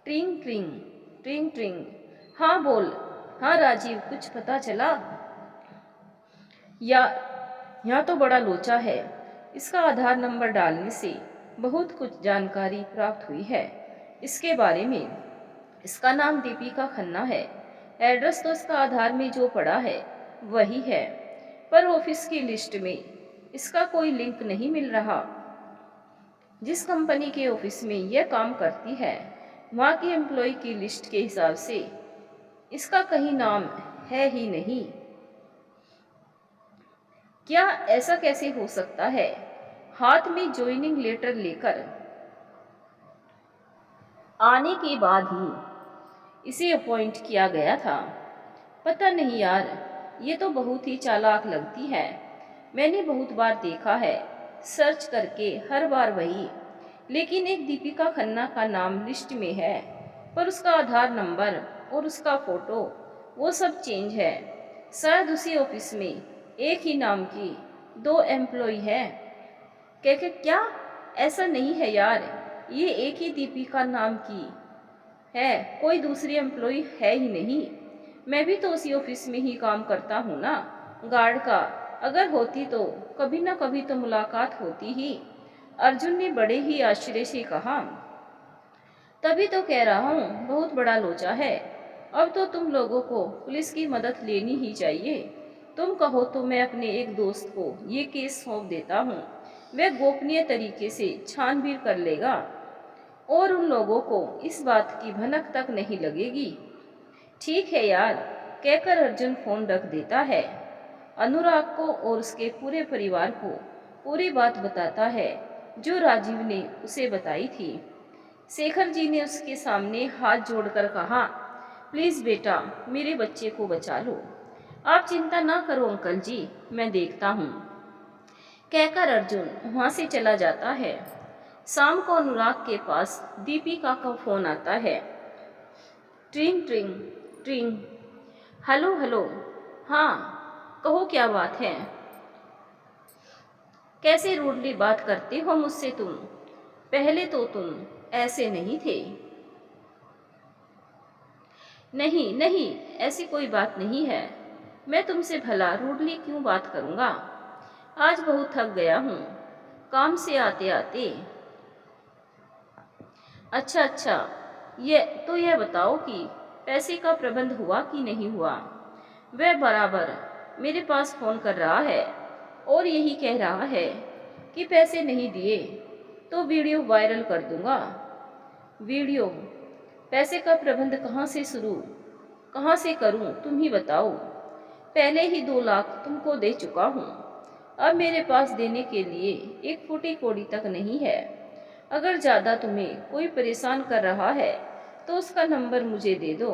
ट्रिंग ट्रिंग ट्रिंग ट्रिंग। हाँ बोल। हाँ राजीव, कुछ पता चला? या यहाँ तो बड़ा लोचा है। इसका आधार नंबर डालने से बहुत कुछ जानकारी प्राप्त हुई है इसके बारे में। इसका नाम दीपिका खन्ना है। एड्रेस तो इसका आधार में जो पड़ा है वही है, पर ऑफिस की लिस्ट में इसका कोई लिंक नहीं मिल रहा। जिस कंपनी के ऑफिस में यह काम करती है, वहाँ की एम्प्लॉय की लिस्ट के हिसाब से इसका कहीं नाम है ही नहीं। क्या ऐसा कैसे हो सकता है? हाथ में ज्वाइनिंग लेटर लेकर आने के बाद ही इसे अपॉइंट किया गया था। पता नहीं यार, ये तो बहुत ही चालाक लगती है। मैंने बहुत बार देखा है सर्च करके, हर बार वही। लेकिन एक दीपिका खन्ना का नाम लिस्ट में है, पर उसका आधार नंबर और उसका फोटो वो सब चेंज है। शायद उसी ऑफिस में एक ही नाम की 2 एम्प्लॉय है। क्या? ऐसा नहीं है यार, ये एक ही दीपिका नाम की है, कोई दूसरी एम्प्लॉय है ही नहीं। मैं भी तो उसी ऑफिस में ही काम करता हूँ ना, गार्ड का। अगर होती तो कभी ना कभी तो मुलाकात होती ही। अर्जुन ने बड़े ही आश्चर्य से कहा। तभी तो कह रहा हूँ, बहुत बड़ा लोचा है। अब तो तुम लोगों को पुलिस की मदद लेनी ही चाहिए। तुम कहो तो मैं अपने एक दोस्त को ये केस सौंप देता हूँ, वह गोपनीय तरीके से छानबीन कर लेगा और उन लोगों को इस बात की भनक तक नहीं लगेगी। ठीक है यार, कहकर अर्जुन फोन रख देता है। अनुराग को और उसके पूरे परिवार को पूरी बात बताता है जो राजीव ने उसे बताई थी। शेखर जी ने उसके सामने हाथ जोड़कर कहा, प्लीज बेटा, मेरे बच्चे को बचा लो। आप चिंता ना करो अंकल जी, मैं देखता हूँ, कहकर अर्जुन वहां से चला जाता है। शाम को अनुराग के पास दीपिका का फोन आता है। ट्रिंग ट्रिंग ट्रिंग। हेलो हेलो, हाँ, कहो क्या बात है? कैसे रूडली बात करते हो मुझसे तुम? पहले तो तुम ऐसे नहीं थे। नहीं नहीं, ऐसी कोई बात नहीं है। मैं तुमसे भला रूडली क्यों बात करूँगा? आज बहुत थक गया हूँ काम से आते आते। अच्छा अच्छा, यह बताओ कि पैसे का प्रबंध हुआ कि नहीं हुआ? वह बराबर मेरे पास फ़ोन कर रहा है और यही कह रहा है कि पैसे नहीं दिए तो वीडियो वायरल कर दूंगा। वीडियो? पैसे का प्रबंध कहाँ से करूं, तुम ही बताओ। पहले ही 2 लाख तुमको दे चुका हूँ। अब मेरे पास देने के लिए एक फूटी कौड़ी तक नहीं है। अगर ज़्यादा तुम्हें कोई परेशान कर रहा है तो उसका नंबर मुझे दे दो।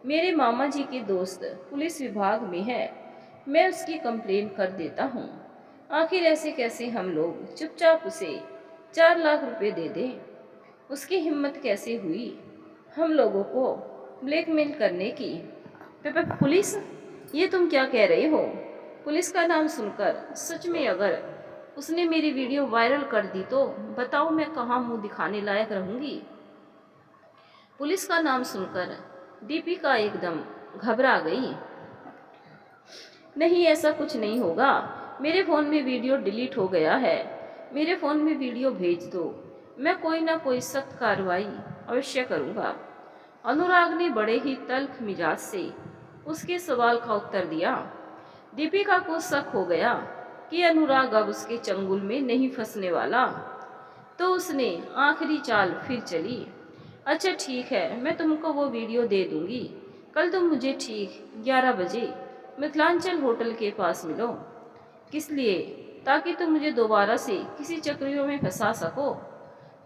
मेरे मामा जी के दोस्त पुलिस विभाग में है, मैं उसकी कंप्लेन कर देता हूँ। आखिर ऐसे कैसे हम लोग चुपचाप उसे 4 लाख रुपए दे दें? उसकी हिम्मत कैसे हुई हम लोगों को ब्लैकमेल करने की? पुलिस? ये तुम क्या कह रहे हो? पुलिस का नाम सुनकर सच में अगर उसने मेरी वीडियो वायरल कर दी तो बताओ मैं कहाँ मुंह दिखाने लायक रहूंगी? पुलिस का नाम सुनकर दीपिका एकदम घबरा गई। नहीं, ऐसा कुछ नहीं होगा। मेरे फ़ोन में वीडियो डिलीट हो गया है। मेरे फ़ोन में वीडियो भेज दो, मैं कोई ना कोई सख्त कार्रवाई अवश्य करूँगा। अनुराग ने बड़े ही तल्ख मिजाज से उसके सवाल का उत्तर दिया। दीपिका को शक हो गया कि अनुराग अब उसके चंगुल में नहीं फंसने वाला, तो उसने आखिरी चाल फिर चली। अच्छा ठीक है, मैं तुमको वो वीडियो दे दूंगी। कल तुम मुझे ठीक 11 बजे मिथिलांचल होटल के पास मिलो। किस लिए? ताकि तुम मुझे दोबारा से किसी चक्रियों में फंसा सको।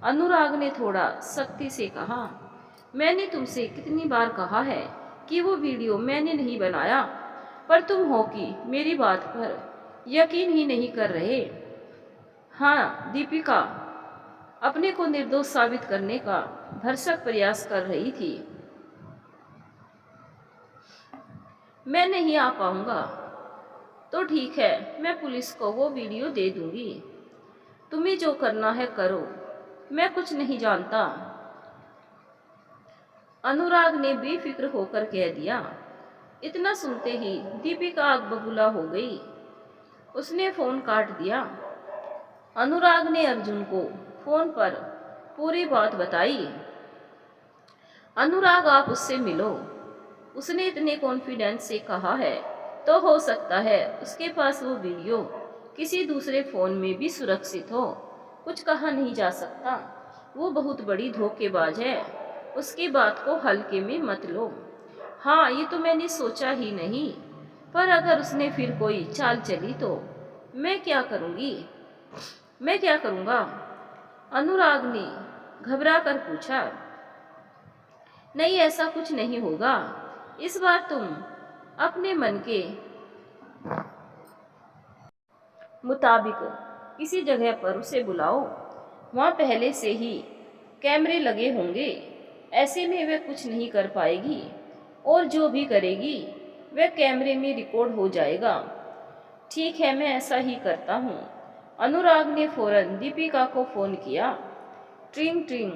अनुराग ने थोड़ा सख्ती से कहा। मैंने तुमसे कितनी बार कहा है कि वो वीडियो मैंने नहीं बनाया, पर तुम हो कि मेरी बात पर यकीन ही नहीं कर रहे। हाँ, दीपिका अपने को निर्दोष साबित करने का भरसक प्रयास कर रही थी। मैं नहीं आ पाऊंगा। तो ठीक है, मैं पुलिस को वो वीडियो दे दूंगी। तुम्हें जो करना है करो, मैं कुछ नहीं जानता। अनुराग ने बेफिक्र होकर कह दिया। इतना सुनते ही दीपिका आग बबूला हो गई। उसने फोन काट दिया। अनुराग ने अर्जुन को फोन पर पूरी बात बताई। अनुराग, आप उससे मिलो। उसने इतने कॉन्फिडेंस से कहा है तो हो सकता है उसके पास वो वीडियो किसी दूसरे फ़ोन में भी सुरक्षित हो। कुछ कहा नहीं जा सकता। वो बहुत बड़ी धोखेबाज है। उसकी बात को हल्के में मत लो। हाँ, ये तो मैंने सोचा ही नहीं, पर अगर उसने फिर कोई चाल चली तो मैं क्या करूँगी? मैं क्या करूँगा? अनुराग ने घबरा कर पूछा। नहीं, ऐसा कुछ नहीं होगा। इस बार तुम अपने मन के मुताबिक किसी जगह पर उसे बुलाओ। वहाँ पहले से ही कैमरे लगे होंगे। ऐसे में वह कुछ नहीं कर पाएगी और जो भी करेगी वह कैमरे में रिकॉर्ड हो जाएगा। ठीक है, मैं ऐसा ही करता हूँ। अनुराग ने फौरन दीपिका को फ़ोन किया। ट्रिंग ट्रिंग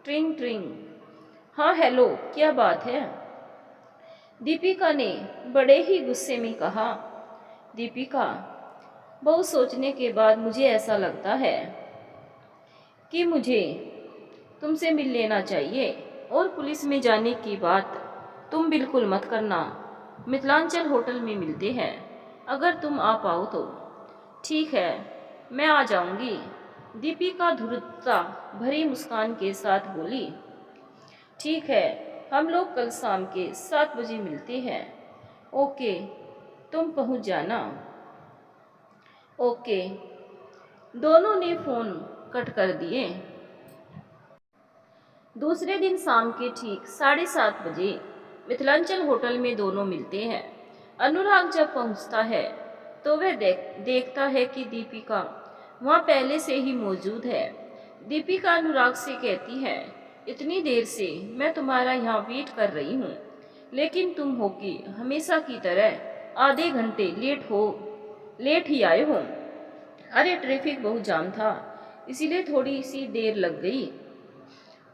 ट्रिंग ट्रिंग। हाँ हेलो, क्या बात है? दीपिका ने बड़े ही गुस्से में कहा। दीपिका, बहुत सोचने के बाद मुझे ऐसा लगता है कि मुझे तुमसे मिल लेना चाहिए, और पुलिस में जाने की बात तुम बिल्कुल मत करना। मिथिलांचल होटल में मिलते हैं, अगर तुम आ पाओ तो। ठीक है, मैं आ जाऊंगी। दीपिका धूर्तता भरी मुस्कान के साथ बोली। ठीक है, हम लोग कल शाम के 7 बजे मिलते हैं। ओके, तुम पहुंच जाना। ओके। दोनों ने फ़ोन कट कर दिए। दूसरे दिन शाम के ठीक 7:30 बजे मिथिलांचल होटल में दोनों मिलते हैं। अनुराग जब पहुंचता है तो वह देखता है कि दीपिका वहाँ पहले से ही मौजूद है। दीपिका अनुराग से कहती है, इतनी देर से मैं तुम्हारा यहाँ वेट कर रही हूँ, लेकिन तुम हो कि हमेशा की तरह आधे घंटे लेट ही आए हो। अरे ट्रैफिक बहुत जाम था, इसीलिए थोड़ी सी देर लग गई।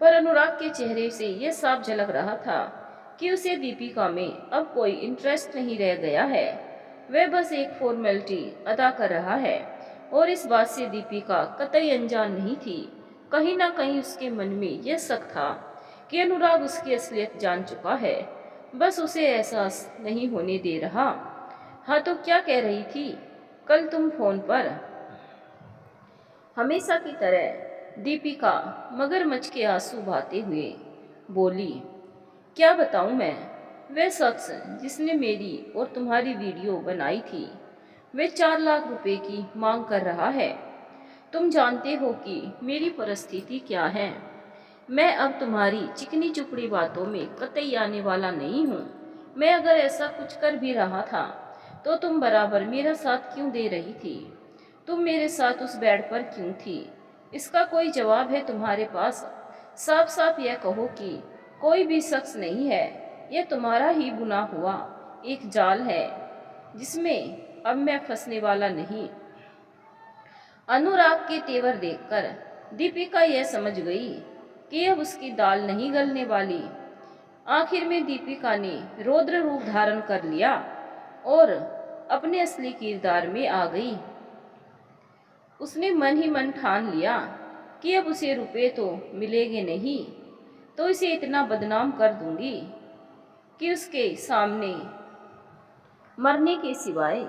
पर अनुराग के चेहरे से यह साफ झलक रहा था कि उसे दीपिका में अब कोई इंटरेस्ट नहीं रह गया है। वह बस एक फॉर्मेलिटी अदा कर रहा है और इस बात से दीपिका कतई अनजान नहीं थी। कहीं ना कहीं उसके मन में यह शक था कि अनुराग उसकी असलियत जान चुका है, बस उसे एहसास नहीं होने दे रहा। हाँ तो क्या कह रही थी? कल तुम फोन पर हमेशा की तरह दीपिका मगरमच्छ के आंसू बहाते हुए बोली, क्या बताऊं मैं, वह शख्स जिसने मेरी और तुम्हारी वीडियो बनाई थी वह 4 लाख रुपए की मांग कर रहा है। तुम जानते हो कि मेरी परिस्थिति क्या है। मैं अब तुम्हारी चिकनी चुपड़ी बातों में कतई आने वाला नहीं हूँ। मैं अगर ऐसा कुछ कर भी रहा था तो तुम बराबर मेरा साथ क्यों दे रही थी? तुम मेरे साथ उस बेड पर क्यों थी? इसका कोई जवाब है तुम्हारे पास? साफ साफ यह कहो कि कोई भी शख्स नहीं है, यह तुम्हारा ही बुना हुआ एक जाल है जिसमें अब मैं फंसने वाला नहीं। अनुराग के तेवर देखकर दीपिका यह समझ गई कि अब उसकी दाल नहीं गलने वाली। आखिर में दीपिका ने रौद्र रूप धारण कर लिया और अपने असली किरदार में आ गई। उसने मन ही मन ठान लिया कि अब उसे रुपए तो मिलेंगे नहीं, तो इसे इतना बदनाम कर दूंगी कि उसके सामने मरने के सिवाय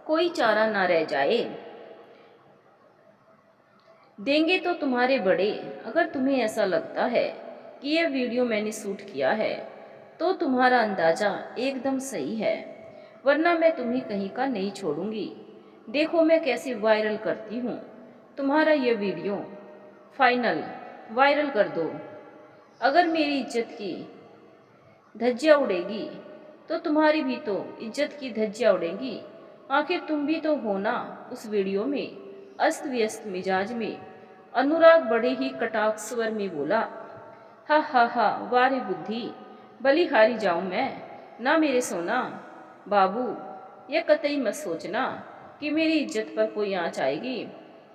कोई चारा ना रह जाए। देंगे तो तुम्हारे बड़े। अगर तुम्हें ऐसा लगता है कि यह वीडियो मैंने शूट किया है तो तुम्हारा अंदाजा एकदम सही है, वरना मैं तुम्हें कहीं का नहीं छोड़ूंगी। देखो मैं कैसे वायरल करती हूँ तुम्हारा यह वीडियो। फाइनल वायरल कर दो। अगर मेरी इज्जत की धज्जियाँ उड़ेगी तो तुम्हारी भी तो इज्जत की धज्जियाँ उड़ेंगी। आखिर तुम भी तो हो ना उस वीडियो में। अस्त व्यस्त मिजाज में अनुराग बड़े ही कटाक्ष स्वर में बोला, हा हा हा, वारे बुद्धि, बलिहारी जाऊं मैं ना मेरे सोना। बाबू यह कतई मत सोचना कि मेरी इज्जत पर कोई आंच आएगी।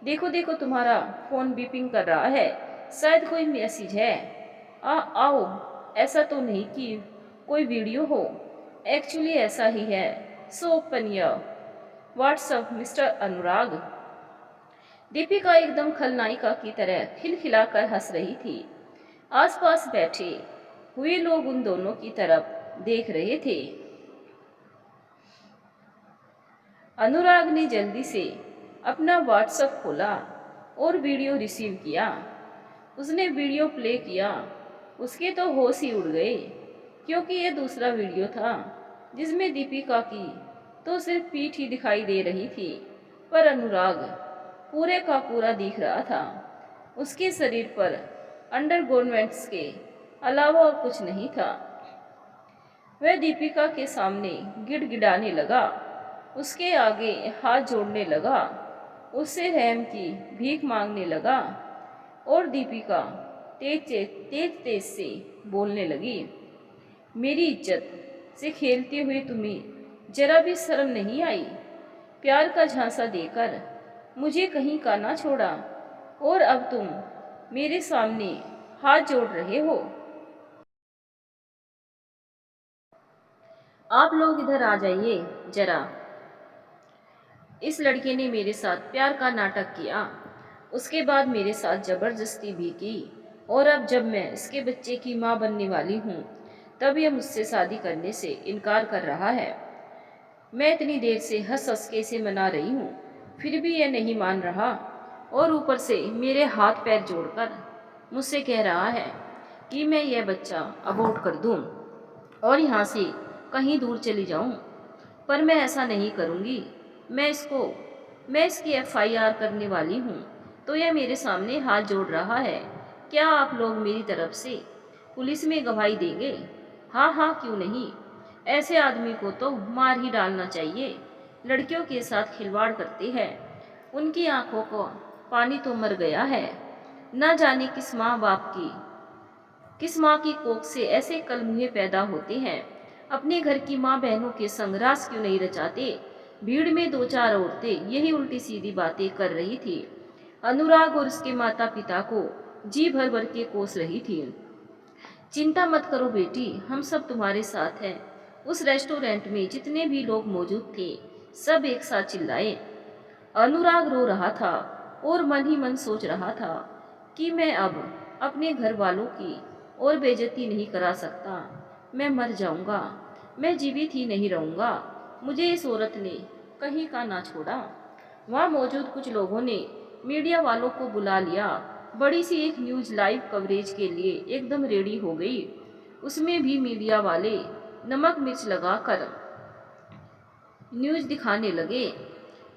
देखो देखो तुम्हारा फोन बीपिंग कर रहा है, शायद कोई मैसेज है। आओ, ऐसा तो नहीं कि कोई वीडियो हो, एक्चुअली ऐसा ही है। So open your WhatsApp mister Anurag. Deepika एकदम खलनायिका की तरह खिलखिलाकर हंस रही थी। आसपास बैठे हुए लोग उन दोनों की तरफ देख रहे थे। अनुराग ने जल्दी से अपना व्हाट्सएप खोला और वीडियो रिसीव किया। उसने वीडियो प्ले किया। उसके तो होश ही उड़ गए, क्योंकि यह दूसरा वीडियो था जिसमें दीपिका की तो सिर्फ पीठ ही दिखाई दे रही थी, पर अनुराग पूरे का पूरा दिख रहा था। उसके शरीर पर अंडरगारमेंट्स के अलावा और कुछ नहीं था। वह दीपिका के सामने गिड़गिड़ाने लगा, उसके आगे हाथ जोड़ने लगा, उससे रहम की भीख मांगने लगा और दीपिका तेज से बोलने लगी, मेरी इज्जत से खेलते हुए तुम्हें जरा भी शर्म नहीं आई? प्यार का झांसा देकर मुझे कहीं का ना छोड़ा और अब तुम मेरे सामने हाथ जोड़ रहे हो। आप लोग इधर आ जाइए जरा। इस लड़के ने मेरे साथ प्यार का नाटक किया, उसके बाद मेरे साथ जबरदस्ती भी की, और अब जब मैं इसके बच्चे की माँ बनने वाली हूँ तब यह मुझसे शादी करने से इनकार कर रहा है। मैं इतनी देर से हंस हंस के इसे मना रही हूँ, फिर भी यह नहीं मान रहा और ऊपर से मेरे हाथ पैर जोड़कर मुझसे कह रहा है कि मैं यह बच्चा अबॉर्ट कर दूँ और यहाँ से कहीं दूर चली जाऊँ। पर मैं ऐसा नहीं करूँगी। मैं इसकी FIR करने वाली हूँ, तो यह मेरे सामने हाथ जोड़ रहा है। क्या आप लोग मेरी तरफ से पुलिस में गवाही देंगे? हाँ हाँ, क्यों नहीं। ऐसे आदमी को तो मार ही डालना चाहिए। लड़कियों के साथ खिलवाड़ करते हैं, उनकी आंखों को पानी तो मर गया है। न जाने किस माँ की कोख से ऐसे कलमुहे पैदा होते हैं। अपने घर की माँ बहनों के संग रास क्यों नहीं रचाते? भीड़ में दो चार औरतें यही उल्टी सीधी बातें कर रही थी। अनुराग और उसके माता पिता को जी भर भर के कोस रही थी। चिंता मत करो बेटी, हम सब तुम्हारे साथ हैं। उस रेस्टोरेंट में जितने भी लोग मौजूद थे सब एक साथ चिल्लाए। अनुराग रो रहा था और मन ही मन सोच रहा था कि मैं अब अपने घर वालों की और बेइज्जती नहीं करा सकता। मैं मर जाऊंगा, मैं जीवित ही नहीं रहूंगा। मुझे इस औरत ने कहीं का ना छोड़ा। वहाँ मौजूद कुछ लोगों ने मीडिया वालों को बुला लिया। बड़ी सी एक न्यूज़ लाइव कवरेज के लिए एकदम रेडी हो गई। उसमें भी मीडिया वाले नमक मिर्च लगाकर न्यूज़ दिखाने लगे।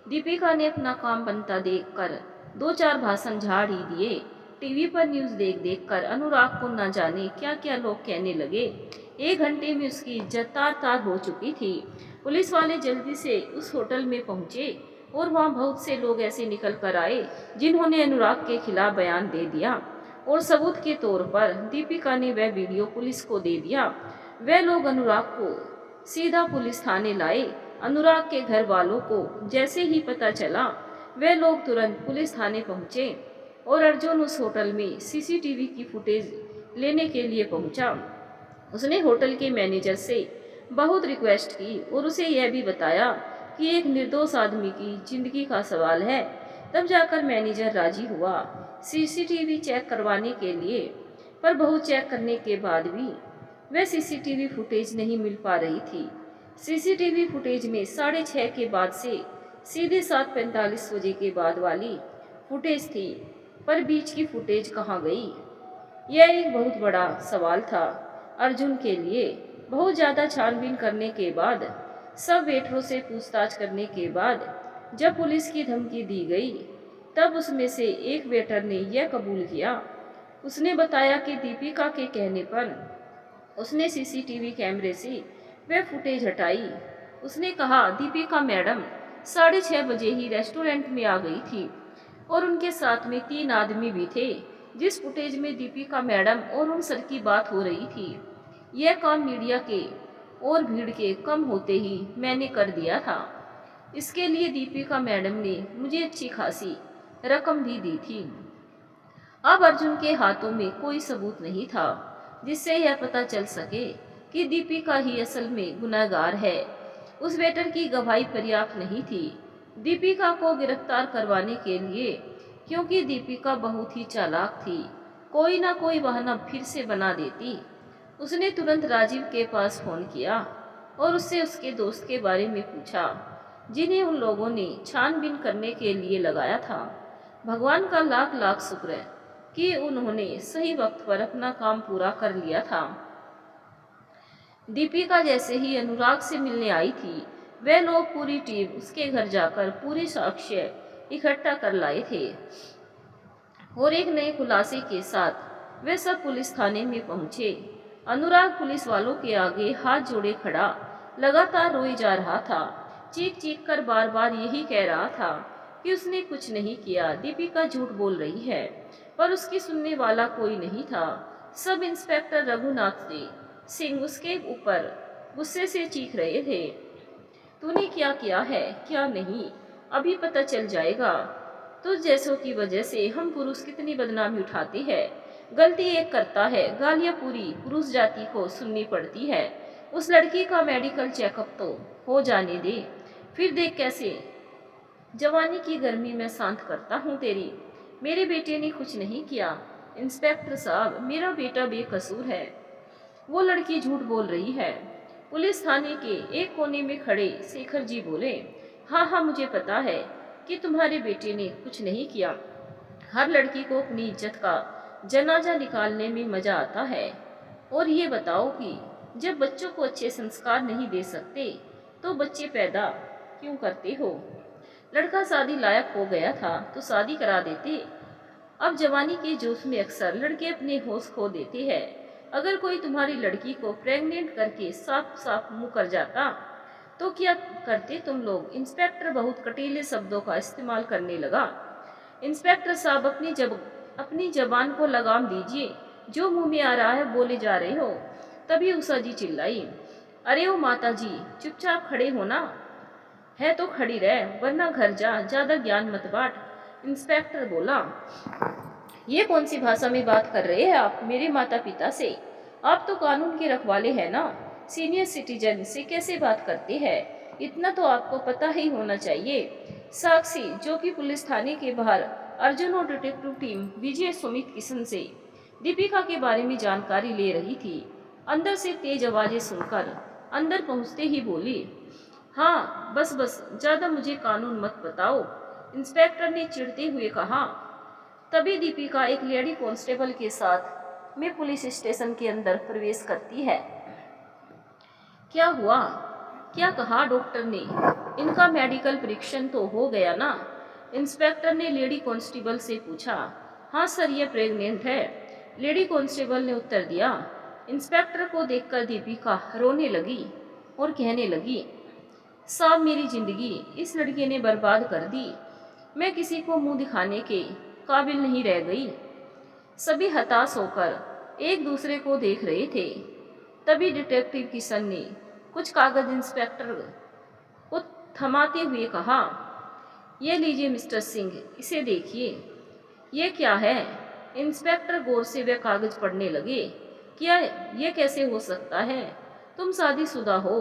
दीपिका ने अपना काम बनता देखकर दो चार भाषण झाड़ ही दिए। टीवी पर न्यूज़ देख देख कर अनुराग को न जाने क्या क्या लोग कहने लगे। 1 घंटे में उसकी इज्जत तार तार हो चुकी थी। पुलिस वाले जल्दी से उस होटल में पहुंचे और वहां बहुत से लोग ऐसे निकल कर आए जिन्होंने अनुराग के खिलाफ बयान दे दिया और सबूत के तौर पर दीपिका ने वह वीडियो पुलिस को दे दिया। वह लोग अनुराग को सीधा पुलिस थाने लाए। अनुराग के घर वालों को जैसे ही पता चला वे लोग तुरंत पुलिस थाने पहुंचे और अर्जुन उस होटल में सीसीटीवी की फुटेज लेने के लिए पहुंचा। उसने होटल के मैनेजर से बहुत रिक्वेस्ट की और उसे यह भी बताया कि एक निर्दोष आदमी की जिंदगी का सवाल है। तब जाकर मैनेजर राजी हुआ सीसीटीवी चेक करवाने के लिए, पर बहुत चेक करने के बाद भी वह सीसीटीवी फुटेज नहीं मिल पा रही थी। सीसीटीवी फुटेज में 6:30 के बाद से सीधे 7:45 बजे के बाद वाली फुटेज थी, पर बीच की फुटेज कहाँ गई? यह एक बहुत बड़ा सवाल था अर्जुन के लिए। बहुत ज़्यादा छानबीन करने के बाद, सब वेटरों से पूछताछ करने के बाद जब पुलिस की धमकी दी गई, तब उसमें से एक वेटर ने यह कबूल किया। उसने बताया कि दीपिका के कहने पर उसने सीसीटीवी कैमरे से वह फुटेज हटाई। उसने कहा दीपिका मैडम 6:30 बजे ही रेस्टोरेंट में आ गई थी और उनके साथ में 3 आदमी भी थे। जिस फुटेज में दीपिका मैडम और उन सर की बात हो रही थी, यह काम मीडिया के और भीड़ के कम होते ही मैंने कर दिया था। इसके लिए दीपिका मैडम ने मुझे अच्छी खासी रकम भी दी थी। अब अर्जुन के हाथों में कोई सबूत नहीं था जिससे यह पता चल सके कि दीपिका ही असल में गुनहगार है। उस वेटर की गवाही पर्याप्त नहीं थी दीपिका को गिरफ्तार करवाने के लिए, क्योंकि दीपिका बहुत ही चालाक थी। कोई ना कोई बहाना फिर से बना देती। उसने तुरंत राजीव के पास फोन किया और उससे उसके दोस्त के बारे में पूछा जिन्हें उन लोगों ने छानबीन करने के लिए लगाया था। भगवान का लाख लाख शुक्र है कि उन्होंने सही वक्त पर अपना काम पूरा कर लिया था। दीपिका जैसे ही अनुराग से मिलने आई थी, वे लोग पूरी टीम उसके घर जाकर पूरे साक्ष्य इकट्ठा कर लाए थे और एक नए खुलासे के साथ वे सब पुलिस थाने में पहुंचे। अनुराग पुलिस वालों के आगे हाथ जोड़े खड़ा लगातार रोए जा रहा था। चीख चीख कर बार बार यही कह रहा था कि उसने कुछ नहीं किया, दीपिका झूठ बोल रही है। पर उसकी सुनने वाला कोई नहीं था। सब इंस्पेक्टर रघुनाथ सिंह उसके ऊपर गुस्से से चीख रहे थे। तूने क्या किया है क्या नहीं, अभी पता चल जाएगा। तुझ जैसों की वजह से हम पुरुष कितनी बदनामी उठाते हैं। गलती एक करता है, गालियां पूरी पुरुष जाति को सुननी पड़ती है। उस लड़की का मेडिकल चेकअप तो हो जाने दे, फिर देख कैसे जवानी की गर्मी में शांत करता हूँ तेरी। मेरे बेटे ने कुछ नहीं किया इंस्पेक्टर साहब, मेरा बेटा बेकसूर है। वो लड़की झूठ बोल रही है। पुलिस थाने के एक कोने में खड़े शेखर जी बोले, हाँ हाँ मुझे पता है कि तुम्हारे बेटे ने कुछ नहीं किया। हर लड़की को अपनी इज्जत का जनाजा निकालने में मजा आता है। और ये बताओ कि जब बच्चों को अच्छे संस्कार नहीं दे सकते तो बच्चे पैदा क्यों करते हो? लड़का शादी लायक हो गया था तो शादी करा देते। अब जवानी के जोश में अक्सर लड़के अपने होश खो देते हैं। अगर कोई तुम्हारी लड़की को प्रेग्नेंट करके साफ साफ मुंह कर जाता तो क्या करते तुम लोग? इंस्पेक्टर बहुत कटीले शब्दों का इस्तेमाल करने लगा। इंस्पेक्टर साहब अपनी जबान को लगाम दीजिए, जो मुंह में आ रहा है बोले जा रहे हो। तभी उषा जी चिल्लाई, अरे ओ माता जी, चुपचाप खड़े हो ना। है तो खड़ी रह, वरना घर जा, ज्यादा ज्ञान मत बांट। इंस्पेक्टर बोला। ये कौन सी भाषा में बात कर रहे हैं आप मेरे माता पिता से? आप तो कानून के रखवाले हैं ना। सीनियर सिटीजन से कैसे बात करते हैं? इतना तो आपको पता ही होना चाहिए। साक्षी, जो कि पुलिस थाने के बाहर अर्जुन और डिटेक्टिव टीम विजय सुमित किशन से दीपिका के बारे में जानकारी ले रही थी, अंदर से तेज आवाजें सुनकर अंदर पहुंचते ही बोली, हाँ बस बस, ज्यादा मुझे कानून मत बताओ। इंस्पेक्टर ने चिढ़ते हुए कहा। तभी दीपिका एक लेडी कांस्टेबल के साथ में पुलिस स्टेशन के अंदर प्रवेश करती है। क्या हुआ? क्या कहा डॉक्टर ने? इनका मेडिकल परीक्षण तो हो गया ना? इंस्पेक्टर ने लेडी कांस्टेबल से पूछा। हाँ सर, ये प्रेग्नेंट है, लेडी कांस्टेबल ने उत्तर दिया। इंस्पेक्टर को देखकर दीपिका रोने लगी और कहने लगी, साहब मेरी जिंदगी इस लड़के ने बर्बाद कर दी। मैं किसी को मुंह दिखाने के काबिल नहीं रह गई। सभी हताश होकर एक दूसरे को देख रहे थे। तभी डिटेक्टिव किशन ने कुछ कागज इंस्पेक्टर को थमाते हुए कहा, ये लीजिए मिस्टर सिंह, इसे देखिए। ये क्या है? इंस्पेक्टर गौर से वह कागज पढ़ने लगे। क्या ये कैसे हो सकता है? तुम शादीशुदा हो,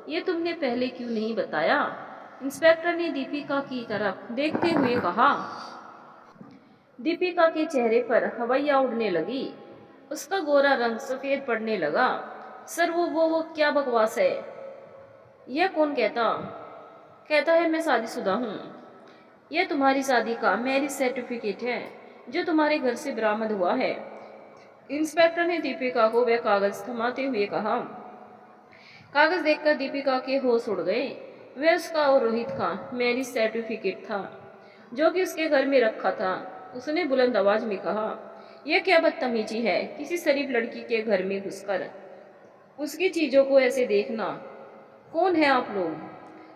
ये तुमने पहले क्यों नहीं बताया? इंस्पेक्टर ने दीपिका की तरफ देखते हुए कहा। दीपिका के चेहरे पर हवाइयाँ उड़ने लगी। उसका गोरा रंग सफेद पड़ने लगा। सर वो क्या बकवास है? यह कौन कहता कहता है मैं शादीशुदा हूँ? यह तुम्हारी शादी का मैरिज सर्टिफिकेट है जो तुम्हारे घर से बरामद हुआ है। इंस्पेक्टर ने दीपिका को वह कागज थमाते हुए कहा। कागज देखकर दीपिका के होश उड़ गए। वह उसका और रोहित का मैरिज सर्टिफिकेट था जो कि उसके घर में रखा था। उसने बुलंद आवाज में कहा, यह क्या बदतमीजी है, किसी शरीफ लड़की के घर में घुसकर उसकी चीजों को ऐसे देखना। कौन है आप लोग?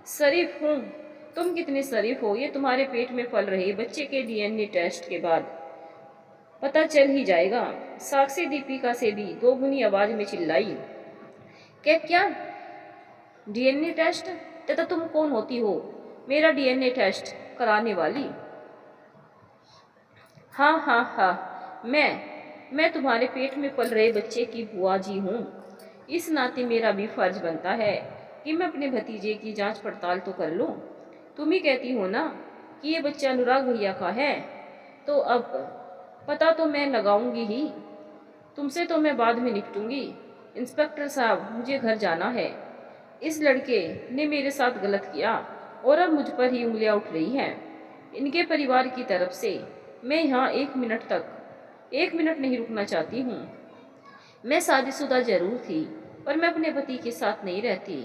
शरीफ हूँ। तुम कितने शरीफ हो ये तुम्हारे पेट में पल रहे बच्चे के डीएनए टेस्ट के बाद पता चल ही जाएगा। साक्षी दीपिका से भी दोगुनी आवाज में चिल्लाई। क्या डीएनए टेस्ट? तथा तुम कौन होती हो मेरा डीएनए टेस्ट कराने वाली? हाँ हाँ हाँ, मैं तुम्हारे पेट में पल रहे बच्चे की बुआ जी हूँ। इस नाते मेरा भी फर्ज बनता है कि मैं अपने भतीजे की जांच पड़ताल तो कर लूँ। तुम ही कहती हो ना कि ये बच्चा अनुराग भैया का है, तो अब पता तो मैं लगाऊंगी ही। तुमसे तो मैं बाद में निपटूंगी। इंस्पेक्टर साहब, मुझे घर जाना है। इस लड़के ने मेरे साथ गलत किया और अब मुझ पर ही उंगलियां उठ रही हैं। इनके परिवार की तरफ से मैं यहाँ एक मिनट नहीं रुकना चाहती हूँ। मैं शादीशुदा जरूर थी, पर मैं अपने पति के साथ नहीं रहती।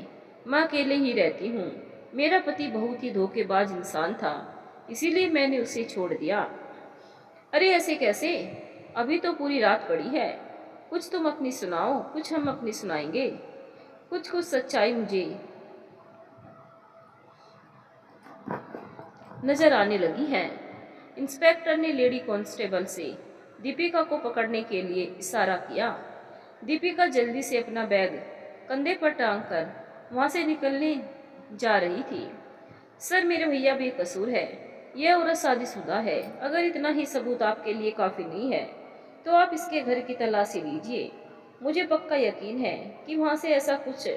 मैं अकेले ही रहती हूँ। मेरा पति बहुत ही धोखेबाज इंसान था, इसीलिए मैंने उसे छोड़ दिया। अरे ऐसे कैसे? अभी तो पूरी रात पड़ी है। कुछ तुम अपनी सुनाओ, कुछ हम अपनी सुनाएंगे। कुछ सच्चाई मुझे नजर आने लगी है। इंस्पेक्टर ने लेडी कांस्टेबल से दीपिका को पकड़ने के लिए इशारा किया। दीपिका जल्दी से अपना बैग कंधे पर टांग कर वहां से निकलने जा रही थी। सर, मेरे भैया बेकसूर है। यह औरत शादीशुदा है। अगर इतना ही सबूत आपके लिए काफी नहीं है तो आप इसके घर की तलाशी लीजिए। मुझे पक्का यकीन है कि वहां से ऐसा कुछ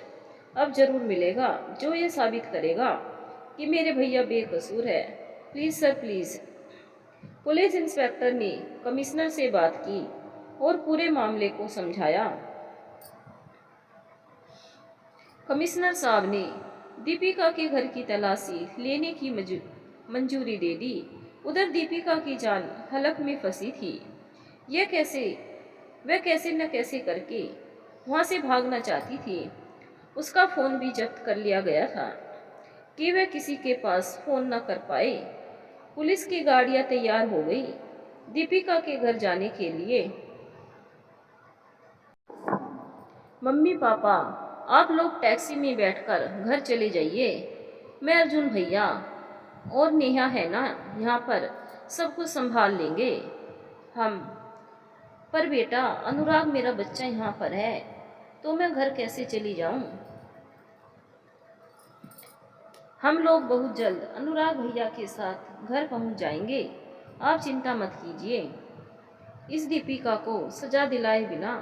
अब जरूर मिलेगा जो ये साबित करेगा कि मेरे भैया बेकसूर है। Please sir, please. Police inspector ने कमिश्नर से बात की और पूरे मामले को समझाया। कमिश्नर साहब ने दीपिका के घर की तलाशी लेने की मंजूरी दे दी। उधर दीपिका की जान हलक में फंसी थी। वह कैसे न कैसे करके वहां से भागना चाहती थी। उसका फोन भी जब्त कर लिया गया था कि वह किसी के पास फोन न कर पाए। पुलिस की गाड़ियां तैयार हो गई दीपिका के घर जाने के लिए। मम्मी पापा, आप लोग टैक्सी में बैठकर घर चले जाइए। मैं अर्जुन भैया और नेहा है ना यहाँ पर, सब कुछ संभाल लेंगे हम। पर बेटा, अनुराग मेरा बच्चा यहाँ पर है तो मैं घर कैसे चली जाऊँ? हम लोग बहुत जल्द अनुराग भैया के साथ घर पहुंच जाएंगे, आप चिंता मत कीजिए। इस दीपिका को सजा दिलाए बिना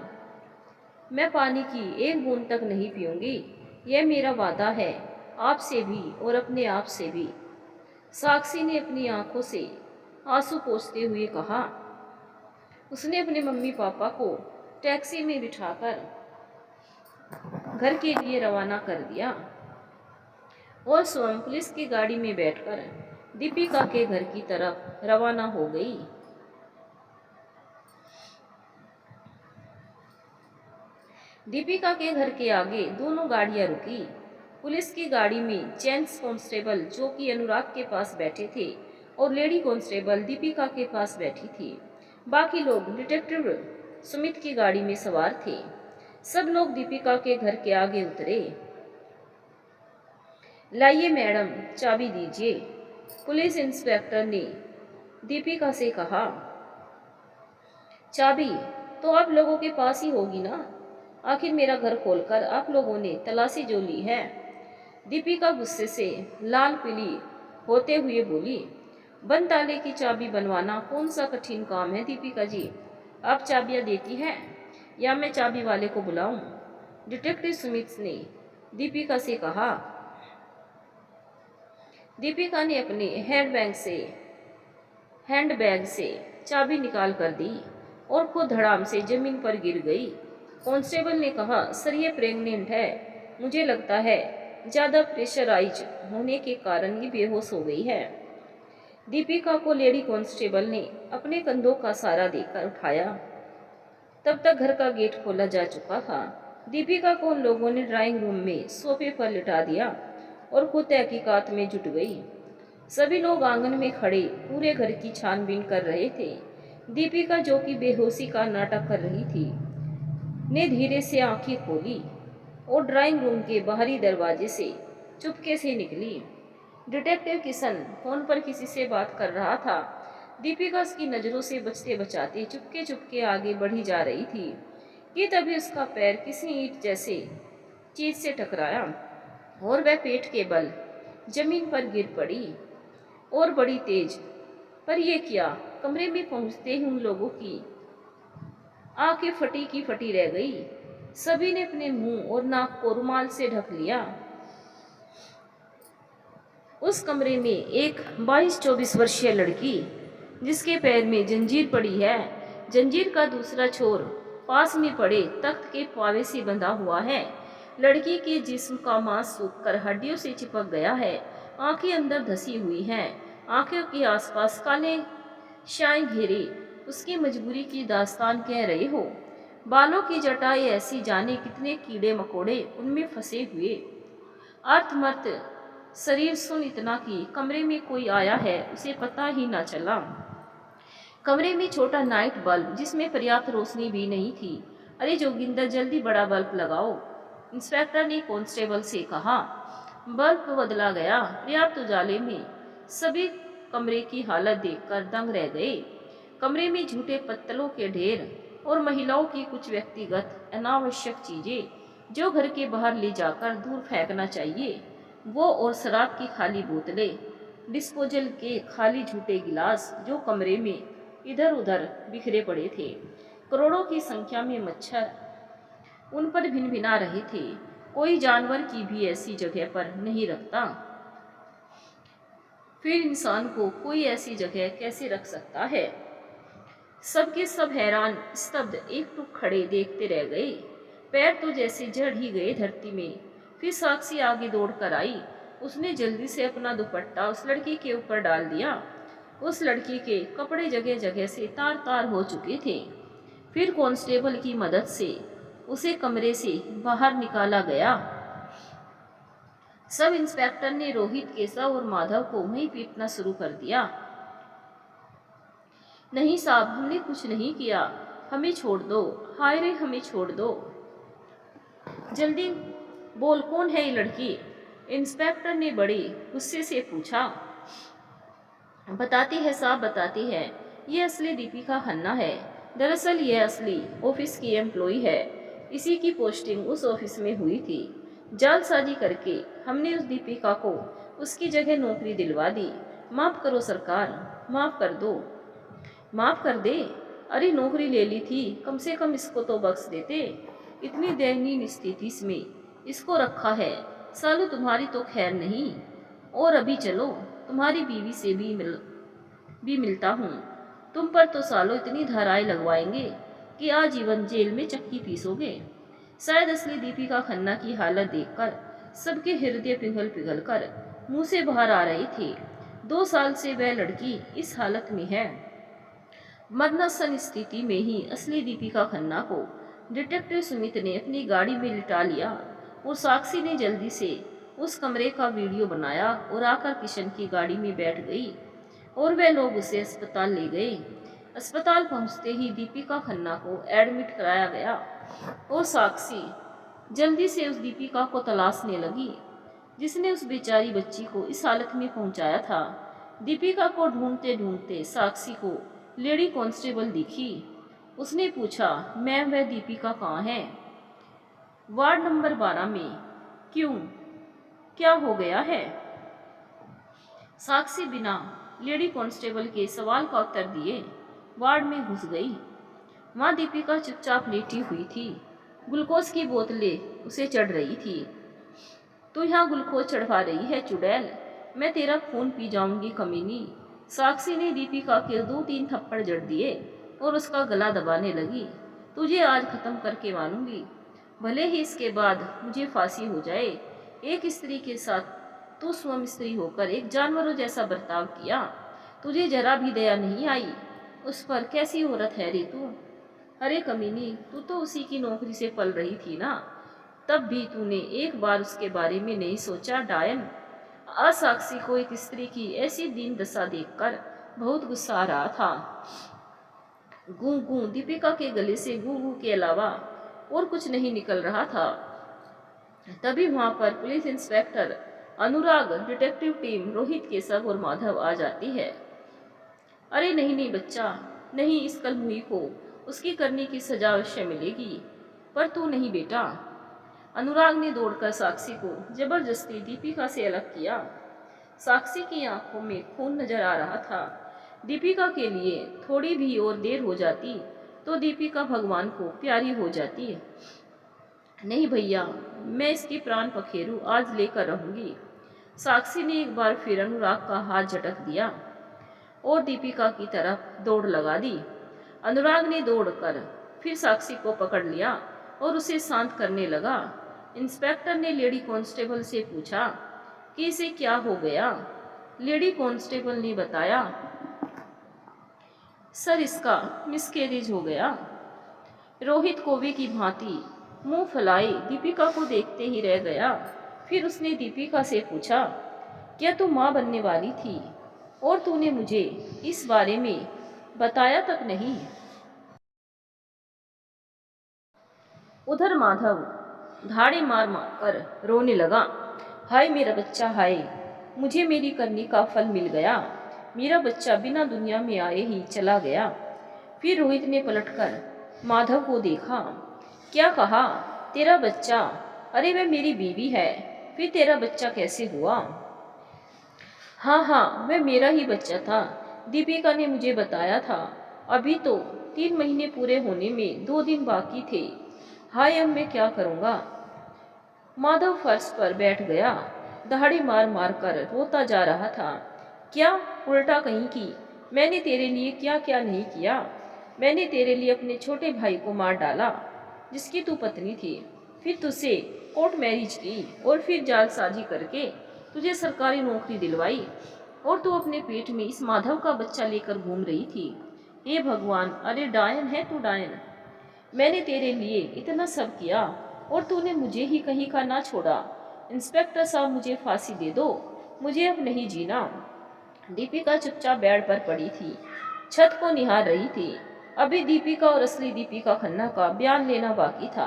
मैं पानी की एक बूंद तक नहीं पीऊंगी, यह मेरा वादा है, आपसे भी और अपने आप से भी। साक्षी ने अपनी आंखों से आंसू पोंछते हुए कहा। उसने अपने मम्मी पापा को टैक्सी में बिठाकर घर के लिए रवाना कर दिया और स्वयं पुलिस की गाड़ी में बैठकर दीपिका के घर की तरफ रवाना हो गई। दीपिका के घर के आगे दोनों गाड़ियां रुकी। पुलिस की गाड़ी में जेंट्स कांस्टेबल जो कि अनुराग के पास बैठे थे और लेडी कांस्टेबल दीपिका के पास बैठी थी। बाकी लोग डिटेक्टिव सुमित की गाड़ी में सवार थे। सब लोग दीपिका के घर के आगे उतरे। लाइए मैडम, चाबी दीजिए, पुलिस इंस्पेक्टर ने दीपिका से कहा। चाबी तो आप लोगों के पास ही होगी ना, आखिर मेरा घर खोलकर आप लोगों ने तलाशी जो ली है। दीपिका गुस्से से लाल पीली होते हुए बोली। बंद ताले की चाबी बनवाना कौन सा कठिन काम है दीपिका जी, आप चाबियां देती हैं या मैं चाबी वाले को बुलाऊं? डिटेक्टिव सुमित ने दीपिका से कहा। दीपिका ने अपने हैंडबैग से चाबी निकाल कर दी और खुद धड़ाम से जमीन पर गिर गई। कांस्टेबल ने कहा, सर ये प्रेग्नेंट है, मुझे लगता है ज़्यादा प्रेशराइज होने के कारण ये बेहोश हो गई है। दीपिका को लेडी कांस्टेबल ने अपने कंधों का सहारा देकर उठाया। तब तक घर का गेट खोला जा चुका था। दीपिका को उन लोगों ने ड्राइंग रूम में सोफे पर लिटा दिया और खुद तहकीकात में जुट गई। सभी लोग आंगन में खड़े पूरे घर की छानबीन कर रहे थे। दीपिका जो कि बेहोशी का नाटक कर रही थी ने धीरे से आंखें खोली और ड्राइंग रूम के बाहरी दरवाजे से चुपके से निकली। डिटेक्टिव किशन फोन पर किसी से बात कर रहा था। दीपिका उसकी नज़रों से बचते बचाते चुपके चुपके आगे बढ़ी जा रही थी कि तभी उसका पैर किसी ईंट जैसे चीज से टकराया और वह पेट के बल जमीन पर गिर पड़ी और बड़ी तेज। पर यह क्या, कमरे में पहुंचते ही उन लोगों की आंखें फटी की फटी रह गई। सभी ने अपने मुंह और नाक को रुमाल से ढक लिया। उस कमरे में एक 22-24 वर्षीय लड़की जिसके पैर में जंजीर पड़ी है, जंजीर का दूसरा छोर पास में पड़े तख्त के पावे से बंधा हुआ है। लड़की के जिस्म का मांस सूखकर हड्डियों से चिपक गया है। आंखें अंदर धसी हुई हैं। आंखों के आसपास काले शाई घेरे उसकी मजबूरी की दास्तान कह रहे हो। बालों की जटाएं ऐसी जाने कितने कीड़े मकोड़े उनमें फंसे हुए। अर्थमर्थ शरीर सुन इतना कि कमरे में कोई आया है उसे पता ही ना चला। कमरे में छोटा नाइट बल्ब जिसमें पर्याप्त रोशनी भी नहीं थी। अरे जोगिंदर, जल्दी बड़ा बल्ब लगाओ, इंस्पेक्टर ने कांस्टेबल से कहा। बल्ब बदला गया। पर्याप्त उजाले में सभी कमरे की हालत देखकर दंग रह गए। कमरे में झूठे पत्तलों के ढेर और महिलाओं की कुछ व्यक्तिगत अनावश्यक चीजें जो घर के बाहर ले जाकर दूर फेंकना चाहिए, वो और शराब की खाली बोतलें, डिस्पोजल के खाली झूठे गिलास जो कमरे में इधर उधर बिखरे पड़े थे। करोड़ों की संख्या में मच्छर उन पर भिनभिना रहे थे। कोई जानवर की भी ऐसी जगह पर नहीं रखता, फिर इंसान को कोई ऐसी जगह कैसे रख सकता है। सबके सब हैरान स्तब्ध एकटुक खड़े देखते रह गए। पैर तो जैसे जड़ ही गए धरती में। फिर साक्षी आगे दौड़ कर आई। उसने जल्दी से अपना दुपट्टा उस लड़की के ऊपर डाल दिया। उस लड़की के कपड़े जगह जगह से तार तार हो चुके थे। फिर कांस्टेबल की मदद से उसे कमरे से बाहर निकाला गया। सब इंस्पेक्टर ने रोहित, केशव और माधव को वहीं पीटना शुरू कर दिया। नहीं साहब, हमने कुछ नहीं किया, हमें छोड़ दो, हाय रे हमें छोड़ दो, जल्दी बोल कौन है ये लड़की? इंस्पेक्टर ने बड़े गुस्से से पूछा। बताती है साहब, बताती है, ये असली दीपिका खन्ना है। दरअसल ये असली ऑफिस की एम्प्लॉई है। इसी की पोस्टिंग उस ऑफिस में हुई थी। जालसाजी करके हमने उस दीपिका को उसकी जगह नौकरी दिलवा दी। माफ़ करो सरकार, माफ़ कर दो, माफ़ कर दे। अरे नौकरी ले ली थी, कम से कम इसको तो बख्श देते। इतनी दयनीय स्थिति में इसको रखा है। सालू तुम्हारी तो खैर नहीं। और अभी चलो, तुम्हारी बीवी से भी मिलता हूँ। तुम पर तो सालों इतनी धाराएं लगवाएंगे कि आजीवन जेल में चक्की पीसोगे। शायद असली दीपिका खन्ना की हालत देखकर सबके हृदय पिघल पिघल कर मुंह से बाहर आ रहे थे। 2 साल से वह लड़की इस हालत में है। मरणासन स्थिति में ही असली दीपिका खन्ना को डिटेक्टिव सुमित ने अपनी गाड़ी में लिटा लिया और साक्षी ने जल्दी से उस कमरे का वीडियो बनाया और आकर किशन की गाड़ी में बैठ गई और वे लोग उसे अस्पताल ले गए। अस्पताल पहुंचते ही दीपिका खन्ना को एडमिट कराया गया और साक्षी जल्दी से उस दीपिका को तलाशने लगी जिसने उस बेचारी बच्ची को इस हालत में पहुंचाया था। दीपिका को ढूंढते ढूंढते साक्षी को लेडी कांस्टेबल दिखी। उसने पूछा, मैम वह दीपिका कहाँ है? वार्ड नंबर 12 में। क्यों, क्या हो गया है? साक्षी बिना लेडी कांस्टेबल के सवाल का उत्तर दिए वार्ड में घुस गई। माँ दीपिका चुपचाप लेटी हुई थी। ग्लूकोज की बोतलें उसे चढ़ रही थी। तू यहाँ ग्लूकोज चढ़वा रही है चुड़ैल, मैं तेरा खून पी जाऊंगी कमीनी। साक्षी ने दीपिका के 2-3 थप्पड़ जड़ दिए और उसका गला दबाने लगी। तुझे आज खत्म करके मानूंगी, भले ही इसके बाद मुझे फांसी हो जाए। एक स्त्री के साथ तू स्वयं स्त्री होकर एक जानवरों जैसा बर्ताव किया। तुझे जरा भी दया नहीं आई उस पर। कैसी औरत है रे तू? अरे कमीनी, तू तो उसी की नौकरी से पल रही थी ना, तब भी तूने एक बार उसके बारे में नहीं सोचा डायन। आज साक्षी को एक स्त्री की ऐसी दीन दशा देखकर बहुत गुस्सा आ रहा था। गूं गूं दीपिका के गले से गूं गूं के अलावा और कुछ नहीं निकल रहा था। तभी वहां पर पुलिस इंस्पेक्टर अनुराग, डिटेक्टिव टीम रोहित, केशव और माधव आ जाती है। अरे नहीं नहीं बच्चा, नहीं, इस कलमुही को उसकी करने की सजा अवश्य मिलेगी, पर तू नहीं बेटा। अनुराग ने दौड़कर साक्षी को जबरदस्ती दीपिका से अलग किया। साक्षी की आंखों में खून नजर आ रहा था। दीपिका के लिए थोड़ी भी और देर हो जाती तो दीपिका भगवान को प्यारी हो जाती। नहीं भैया, मैं इसकी प्राण पखेरु आज लेकर रहूंगी। साक्षी ने एक बार फिर अनुराग का हाथ झटक दिया और दीपिका की तरफ दौड़ लगा दी। अनुराग ने दौड़कर फिर साक्षी को पकड़ लिया और उसे शांत करने लगा। इंस्पेक्टर ने लेडी कांस्टेबल से पूछा कि इसे क्या हो गया। लेडी कांस्टेबल ने बताया, सर इसका मिसकैरेज हो गया। रोहित कोवे की भांति मुंह फैलाए दीपिका को देखते ही रह गया। फिर उसने दीपिका से पूछा, क्या तू माँ बनने वाली थी और तूने मुझे इस बारे में बताया तक नहीं? उधर माधव धाड़े मार मार कर रोने लगा। हाय मेरा बच्चा, हाय, मुझे मेरी करनी का फल मिल गया। मेरा बच्चा बिना दुनिया में आए ही चला गया। फिर रोहित ने पलटकर माधव को देखा। क्या कहा? तेरा बच्चा? अरे वह मेरी बीवी है। फिर तेरा बच्चा कैसे हुआ? हाँ हाँ, वह मेरा ही बच्चा था। दीपिका ने मुझे बताया था। अभी तो 3 महीने पूरे होने में 2 दिन बाकी थे। हाय अब मैं क्या करूँगा? माधव फर्श पर बैठ गया। दहाड़ी मार मार कर रोता जा रहा था। क्या उल्टा कहीं की, मैंने तेरे लिए क्या क्या नहीं किया। मैंने तेरे लिए अपने छोटे भाई को मार डाला जिसकी तू पत्नी थी। फिर तुझसे कोर्ट मैरिज की और फिर जालसाजी करके तुझे सरकारी नौकरी दिलवाई और तू अपने पेट में इस माधव का बच्चा लेकर घूम रही थी। हे भगवान, अरे डायन है तू, डायन। मैंने तेरे लिए इतना सब किया और तूने मुझे ही कहीं का ना छोड़ा। इंस्पेक्टर साहब, मुझे फांसी दे दो, मुझे अब नहीं जीना। दीपिका चुपचाप बेड पर पड़ी थी, छत को निहार रही थी। अभी दीपिका और असली दीपिका खन्ना का बयान लेना बाकी था।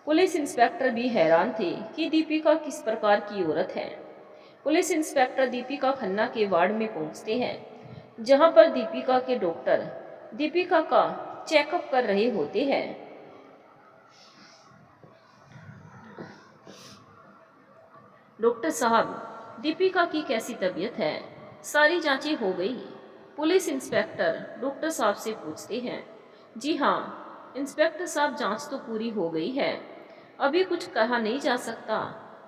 पुलिस इंस्पेक्टर भी हैरान थे कि दीपिका किस प्रकार की औरत है। पुलिस इंस्पेक्टर दीपिका खन्ना के वार्ड में पहुंचते हैं, जहां पर दीपिका के डॉक्टर दीपिका का चेकअप कर रहे होते हैं। डॉक्टर साहब, दीपिका की कैसी तबीयत है? सारी जांचें हो गई? पुलिस इंस्पेक्टर डॉक्टर साहब से पूछते हैं। जी हाँ इंस्पेक्टर साहब, जांच तो पूरी हो गई है। अभी कुछ कहा नहीं जा सकता,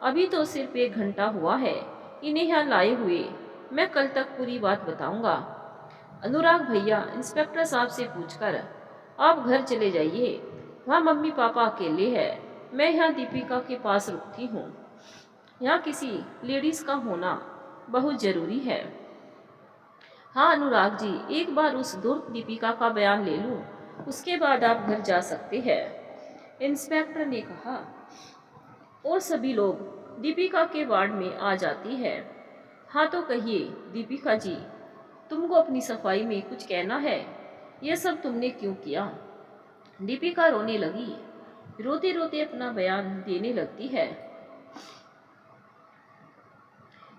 अभी तो सिर्फ 1 घंटा हुआ है इन्हें यहाँ लाए हुए। मैं कल तक पूरी बात बताऊंगा। अनुराग भैया इंस्पेक्टर साहब से पूछकर आप घर चले जाइए, वहाँ मम्मी पापा अकेले हैं। मैं यहाँ दीपिका के पास रुकती हूँ। यहाँ किसी लेडीज का होना बहुत जरूरी है। हाँ अनुराग जी, एक बार उस धूर्त दीपिका का बयान ले लूँ, उसके बाद आप घर जा सकते हैं, इंस्पेक्टर ने कहा। और सभी लोग दीपिका के वार्ड में आ जाती है। हाँ तो कहिए दीपिका जी, तुमको अपनी सफाई में कुछ कहना है? यह सब तुमने क्यों किया? दीपिका रोने लगी। रोते रोते अपना बयान देने लगती है।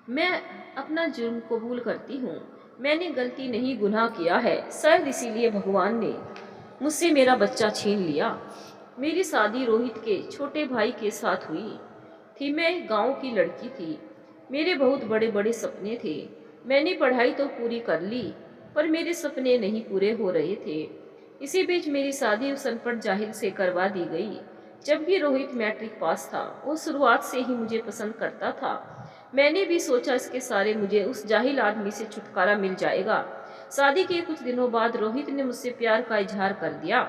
मैं अपना जुर्म कबूल करती हूँ। मैंने गलती नहीं, गुनाह किया है। शायद इसीलिए भगवान ने मुझसे मेरा बच्चा छीन लिया। मेरी शादी रोहित के छोटे भाई के साथ हुई थी। मैं एक गांव की लड़की थी। मेरे बहुत बड़े बड़े सपने थे। मैंने पढ़ाई तो पूरी कर ली, पर मेरे सपने नहीं पूरे हो रहे थे। इसी बीच मेरी शादी उस अनपढ़ जाहिल से करवा दी गई। जबकि रोहित मैट्रिक पास था, वो शुरुआत से ही मुझे पसंद करता था। मैंने भी सोचा इसके सारे मुझे उस जाहिल आदमी से छुटकारा मिल जाएगा। शादी के कुछ दिनों बाद रोहित ने मुझसे प्यार का इजहार कर दिया,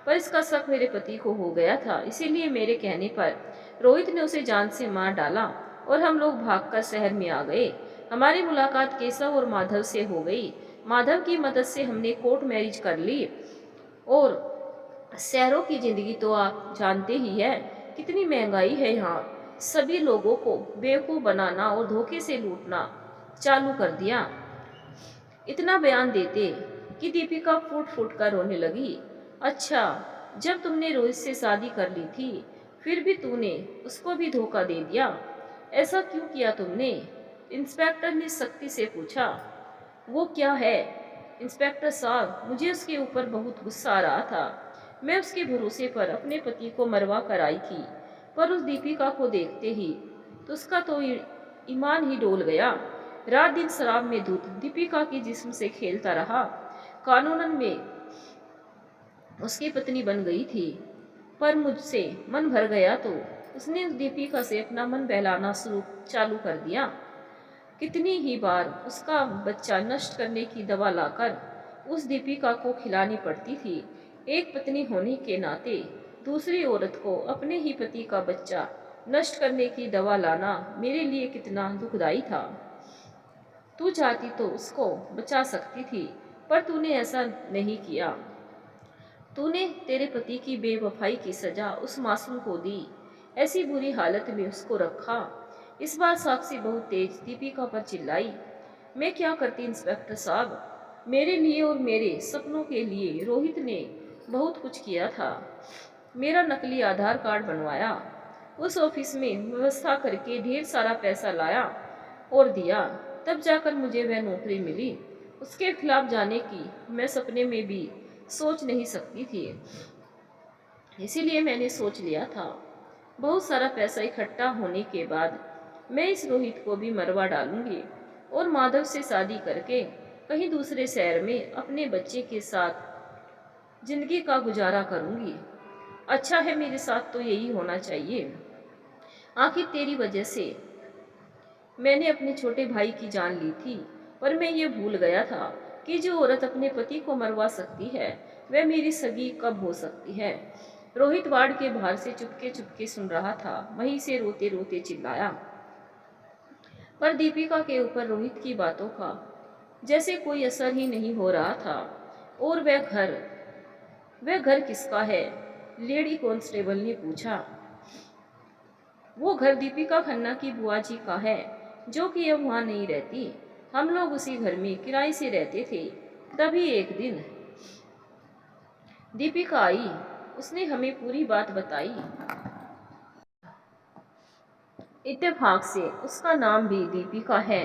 पर इसका शक मेरे पति को हो गया था। इसीलिए मेरे कहने पर रोहित ने उसे जान से मार डाला और हम लोग भागकर शहर में आ गए। हमारी मुलाकात केशव और माधव से हो गई। माधव की मदद से हमने कोर्ट मैरिज कर ली। और शहरों की जिंदगी तो आप जानते ही है, कितनी महंगाई है यहाँ। सभी लोगों को बेवकूफ़ बनाना और धोखे से लूटना चालू कर दिया। इतना बयान देते कि दीपिका फूट फूट कर रोने लगी। अच्छा, जब तुमने रोहित से शादी कर ली थी, फिर भी तूने उसको भी धोखा दे दिया। ऐसा क्यों किया तुमने? इंस्पेक्टर ने सख्ती से पूछा। वो क्या है इंस्पेक्टर साहब, मुझे उसके ऊपर बहुत गुस्सा आ रहा था। मैं उसके भरोसे पर अपने पति को मरवा कर आई थी, पर उस दीपिका को देखते ही तो उसका तो ईमान ही डोल गया। रात दिन शराब में धुत दीपिका के जिस्म से खेलता रहा। कानूनन में उसकी पत्नी बन गई थी, पर मुझसे मन भर गया तो उसने उस दीपिका से अपना मन बहलाना चालू कर दिया। कितनी ही बार उसका बच्चा नष्ट करने की दवा लाकर उस दीपिका को खिलानी पड़ती थी। एक पत्नी होने के नाते दूसरी औरत को अपने ही पति का बच्चा नष्ट करने की दवा लाना मेरे लिए कितना दुखदाई था। तू चाहती तो उसको बचा सकती थी, पर तूने ऐसा नहीं किया। तूने तेरे पति की बेवफाई की सजा उस मासूम को दी, ऐसी बुरी हालत में उसको रखा। इस बार साक्षी बहुत तेज दीपिका पर चिल्लाई। मैं क्या करती इंस्पेक्टर साहब, मेरे लिए और मेरे सपनों के लिए रोहित ने बहुत कुछ किया था। मेरा नकली आधार कार्ड बनवाया, उस ऑफिस में व्यवस्था करके ढेर सारा पैसा लाया और दिया, तब जाकर मुझे वह नौकरी मिली। उसके खिलाफ जाने की मैं सपने में भी सोच नहीं सकती थी। इसीलिए मैंने सोच लिया था, बहुत सारा पैसा इकट्ठा होने के बाद मैं इस रोहित को भी मरवा डालूंगी और माधव से शादी करके कहीं दूसरे शहर में अपने बच्चे के साथ जिंदगी का गुजारा करूंगी। अच्छा है, मेरे साथ तो यही होना चाहिए। आखिर तेरी वजह से मैंने अपने छोटे भाई की जान ली थी, पर मैं ये भूल गया था कि जो औरत अपने पति को मरवा सकती है, वह मेरी सगी कब हो सकती है। रोहित वार्ड के बाहर से चुपके चुपके सुन रहा था, वहीं से रोते रोते चिल्लाया। पर दीपिका के ऊपर रोहित की बातों का जैसे कोई असर ही नहीं हो रहा था। और वह घर किसका है? लेडी कांस्टेबल ने पूछा। वो घर दीपिका खन्ना की बुआ जी का है, जो कि अब वहाँ नहीं रहती। हम लोग उसी घर में किराए से रहते थे। तभी एक दिन दीपिका आई, उसने हमें पूरी बात बताई। इत्तेफाक से उसका नाम भी दीपिका है।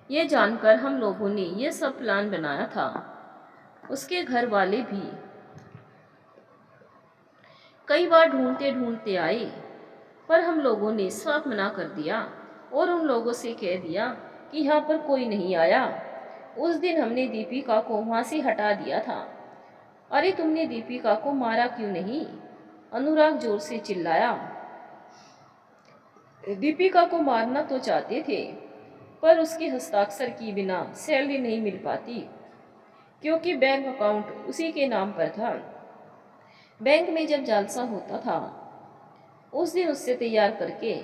ये जानकर हम लोगों ने यह सब प्लान बनाया था। उसके घर वाले भी कई बार ढूंढते ढूंढते आए, पर हम लोगों ने साफ मना कर दिया। और उन लोगों से कह दिया कि यहाँ पर कोई नहीं आया। उस दिन हमने दीपिका को वहाँ से हटा दिया था। अरे तुमने दीपिका को मारा क्यों नहीं? अनुराग जोर से चिल्लाया। दीपिका को मारना तो चाहते थे, पर उसके हस्ताक्षर की बिना सैलरी नहीं मिल पाती, क्योंकि बैंक अकाउंट उसी के नाम पर था। बैंक में जब जालसा होता था उस दिन उससे तैयार करके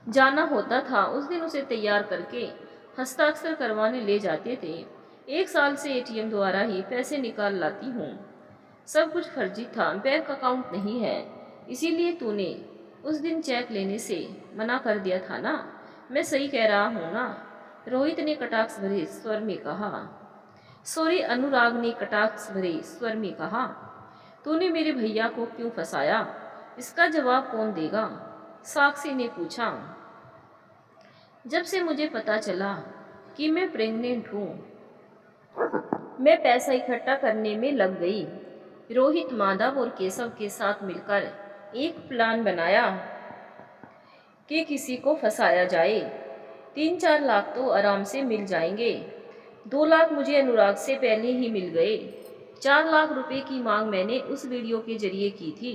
जाना होता था, उस दिन उसे तैयार करके हस्ताक्षर करवाने ले जाते थे। 1 साल से एटीएम द्वारा ही पैसे निकाल लाती हूँ। सब कुछ फर्जी था, बैंक अकाउंट नहीं है। इसीलिए तूने उस दिन चेक लेने से मना कर दिया था ना? मैं सही कह रहा हूँ ना? रोहित ने कटाक्ष भरे स्वर में कहा। सॉरी, अनुराग ने कटाक्ष भरे स्वर में कहा। तूने मेरे भैया को क्यों फंसाया? इसका जवाब कौन देगा? साक्षी ने पूछा। जब से मुझे पता चला कि मैं प्रेग्नेंट हूँ, मैं पैसा इकट्ठा करने में लग गई। रोहित, माधव और केशव के साथ मिलकर एक प्लान बनाया कि किसी को फंसाया जाए। 3-4 लाख तो आराम से मिल जाएंगे। 2 लाख मुझे अनुराग से पहले ही मिल गए। 4 लाख रुपए की मांग मैंने उस वीडियो के जरिए की थी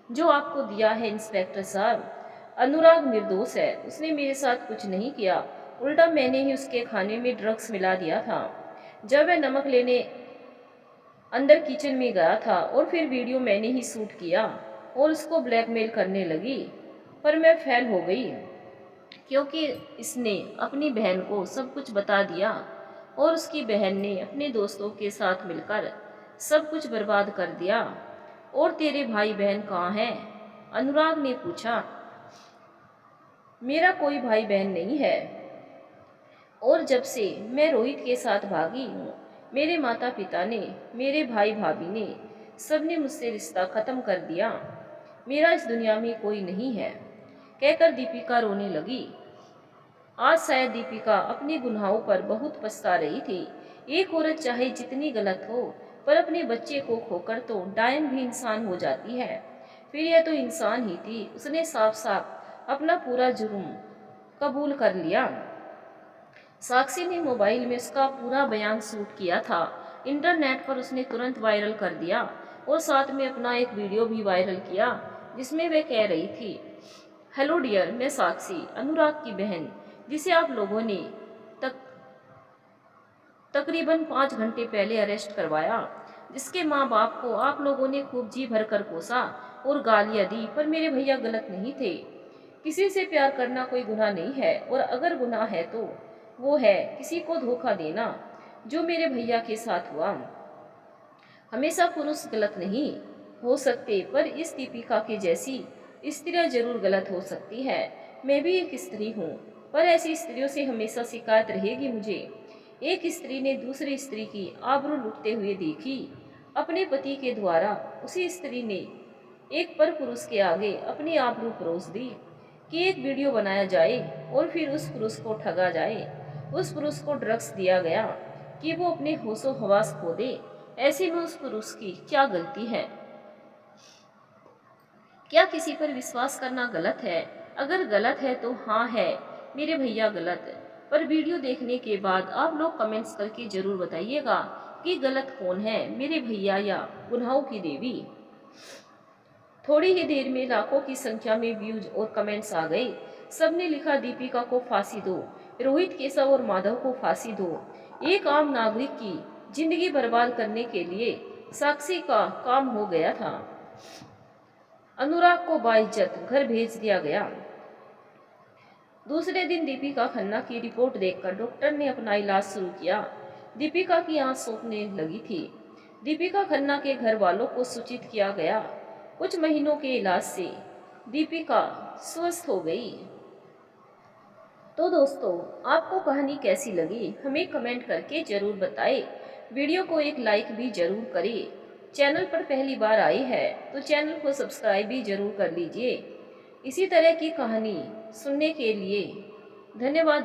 जो आपको दिया है इंस्पेक्टर साहब। अनुराग निर्दोष है, उसने मेरे साथ कुछ नहीं किया, उल्टा मैंने ही उसके खाने में ड्रग्स मिला दिया था। जब वह नमक लेने अंदर किचन में गया था और फिर वीडियो मैंने ही शूट किया और उसको ब्लैकमेल करने लगी, पर मैं फेल हो गई क्योंकि इसने अपनी बहन को सब कुछ बता दिया और उसकी बहन ने अपने दोस्तों के साथ मिलकर सब कुछ बर्बाद कर दिया। और तेरे भाई बहन कहाँ हैं? अनुराग ने पूछा। मेरा कोई भाई बहन नहीं है, और जब से मैं रोहित के साथ भागी हूँ, मेरे माता पिता ने, मेरे भाई भाभी ने, सबने मुझसे रिश्ता खत्म कर दिया। मेरा इस दुनिया में कोई नहीं है, कहकर दीपिका रोने लगी। आज शायद दीपिका अपने गुनाहों पर बहुत पछता रही थी। एक औरत चाहे जितनी गलत हो, पर अपने बच्चे को खोकर तो डायन भी इंसान हो जाती है। फिर यह तो इंसान ही थी। उसने साफ साफ अपना पूरा जुर्म कबूल कर लिया। साक्षी ने मोबाइल में उसका पूरा बयान शूट किया था। इंटरनेट पर उसने तुरंत वायरल कर दिया और साथ में अपना एक वीडियो भी वायरल किया जिसमें वह कह रही थी, हेलो डियर, मैं साक्षी, अनुराग की बहन, जिसे आप लोगों ने तकरीबन 5 घंटे पहले अरेस्ट करवाया, जिसके माँ बाप को आप लोगों ने खूब जी भर कर कोसा और गालियाँ दी, पर मेरे भैया गलत नहीं थे। किसी से प्यार करना कोई गुनाह नहीं है, और अगर गुनाह है तो वो है किसी को धोखा देना, जो मेरे भैया के साथ हुआ। हमेशा पुरुष गलत नहीं हो सकते, पर इस दीपिका के जैसी स्त्रियां जरूर गलत हो सकती है। मैं भी एक स्त्री हूँ, पर ऐसी स्त्रियों से हमेशा शिकायत रहेगी मुझे। एक स्त्री ने दूसरी स्त्री की आबरू लुटते हुए देखी। अपने पति के द्वारा उसी स्त्री ने एक पर पुरुष के आगे अपनी आबरू परोस दी कि एक वीडियो बनाया जाए और फिर उस पुरुष को ठगा जाए। उस पुरुष को ड्रग्स दिया गया कि वो अपने होशो हवास खो दे। ऐसे में उस पुरुष की क्या गलती है? क्या किसी पर विश्वास करना गलत है? अगर गलत है तो हाँ है, मेरे भैया गलत। पर वीडियो देखने के बाद आप लोग कमेंट्स करके जरूर बताइएगा कि गलत कौन है, मेरे भैया या गुनाहों की देवी। थोड़ी ही देर में लाखों की संख्या में व्यूज और कमेंट्स आ गए। सबने लिखा, दीपिका को फांसी दो, रोहित, केशव और माधव को फांसी दो। एक आम नागरिक की जिंदगी बर्बाद करने के लिए साक्षी का काम हो गया था। अनुराग को बाइज्जत घर भेज दिया गया। दूसरे दिन दीपिका खन्ना की रिपोर्ट देखकर डॉक्टर ने अपना इलाज शुरू किया। दीपिका की आंख सूखने लगी थी। दीपिका खन्ना के घर वालों को सूचित किया गया। कुछ महीनों के इलाज से दीपिका स्वस्थ हो गई। तो दोस्तों, आपको कहानी कैसी लगी हमें कमेंट करके जरूर बताएं। वीडियो को एक लाइक भी जरूर करें। चैनल पर पहली बार आए हैं तो चैनल को सब्सक्राइब भी जरूर कर लीजिए। इसी तरह की कहानी सुनने के लिए धन्यवाद।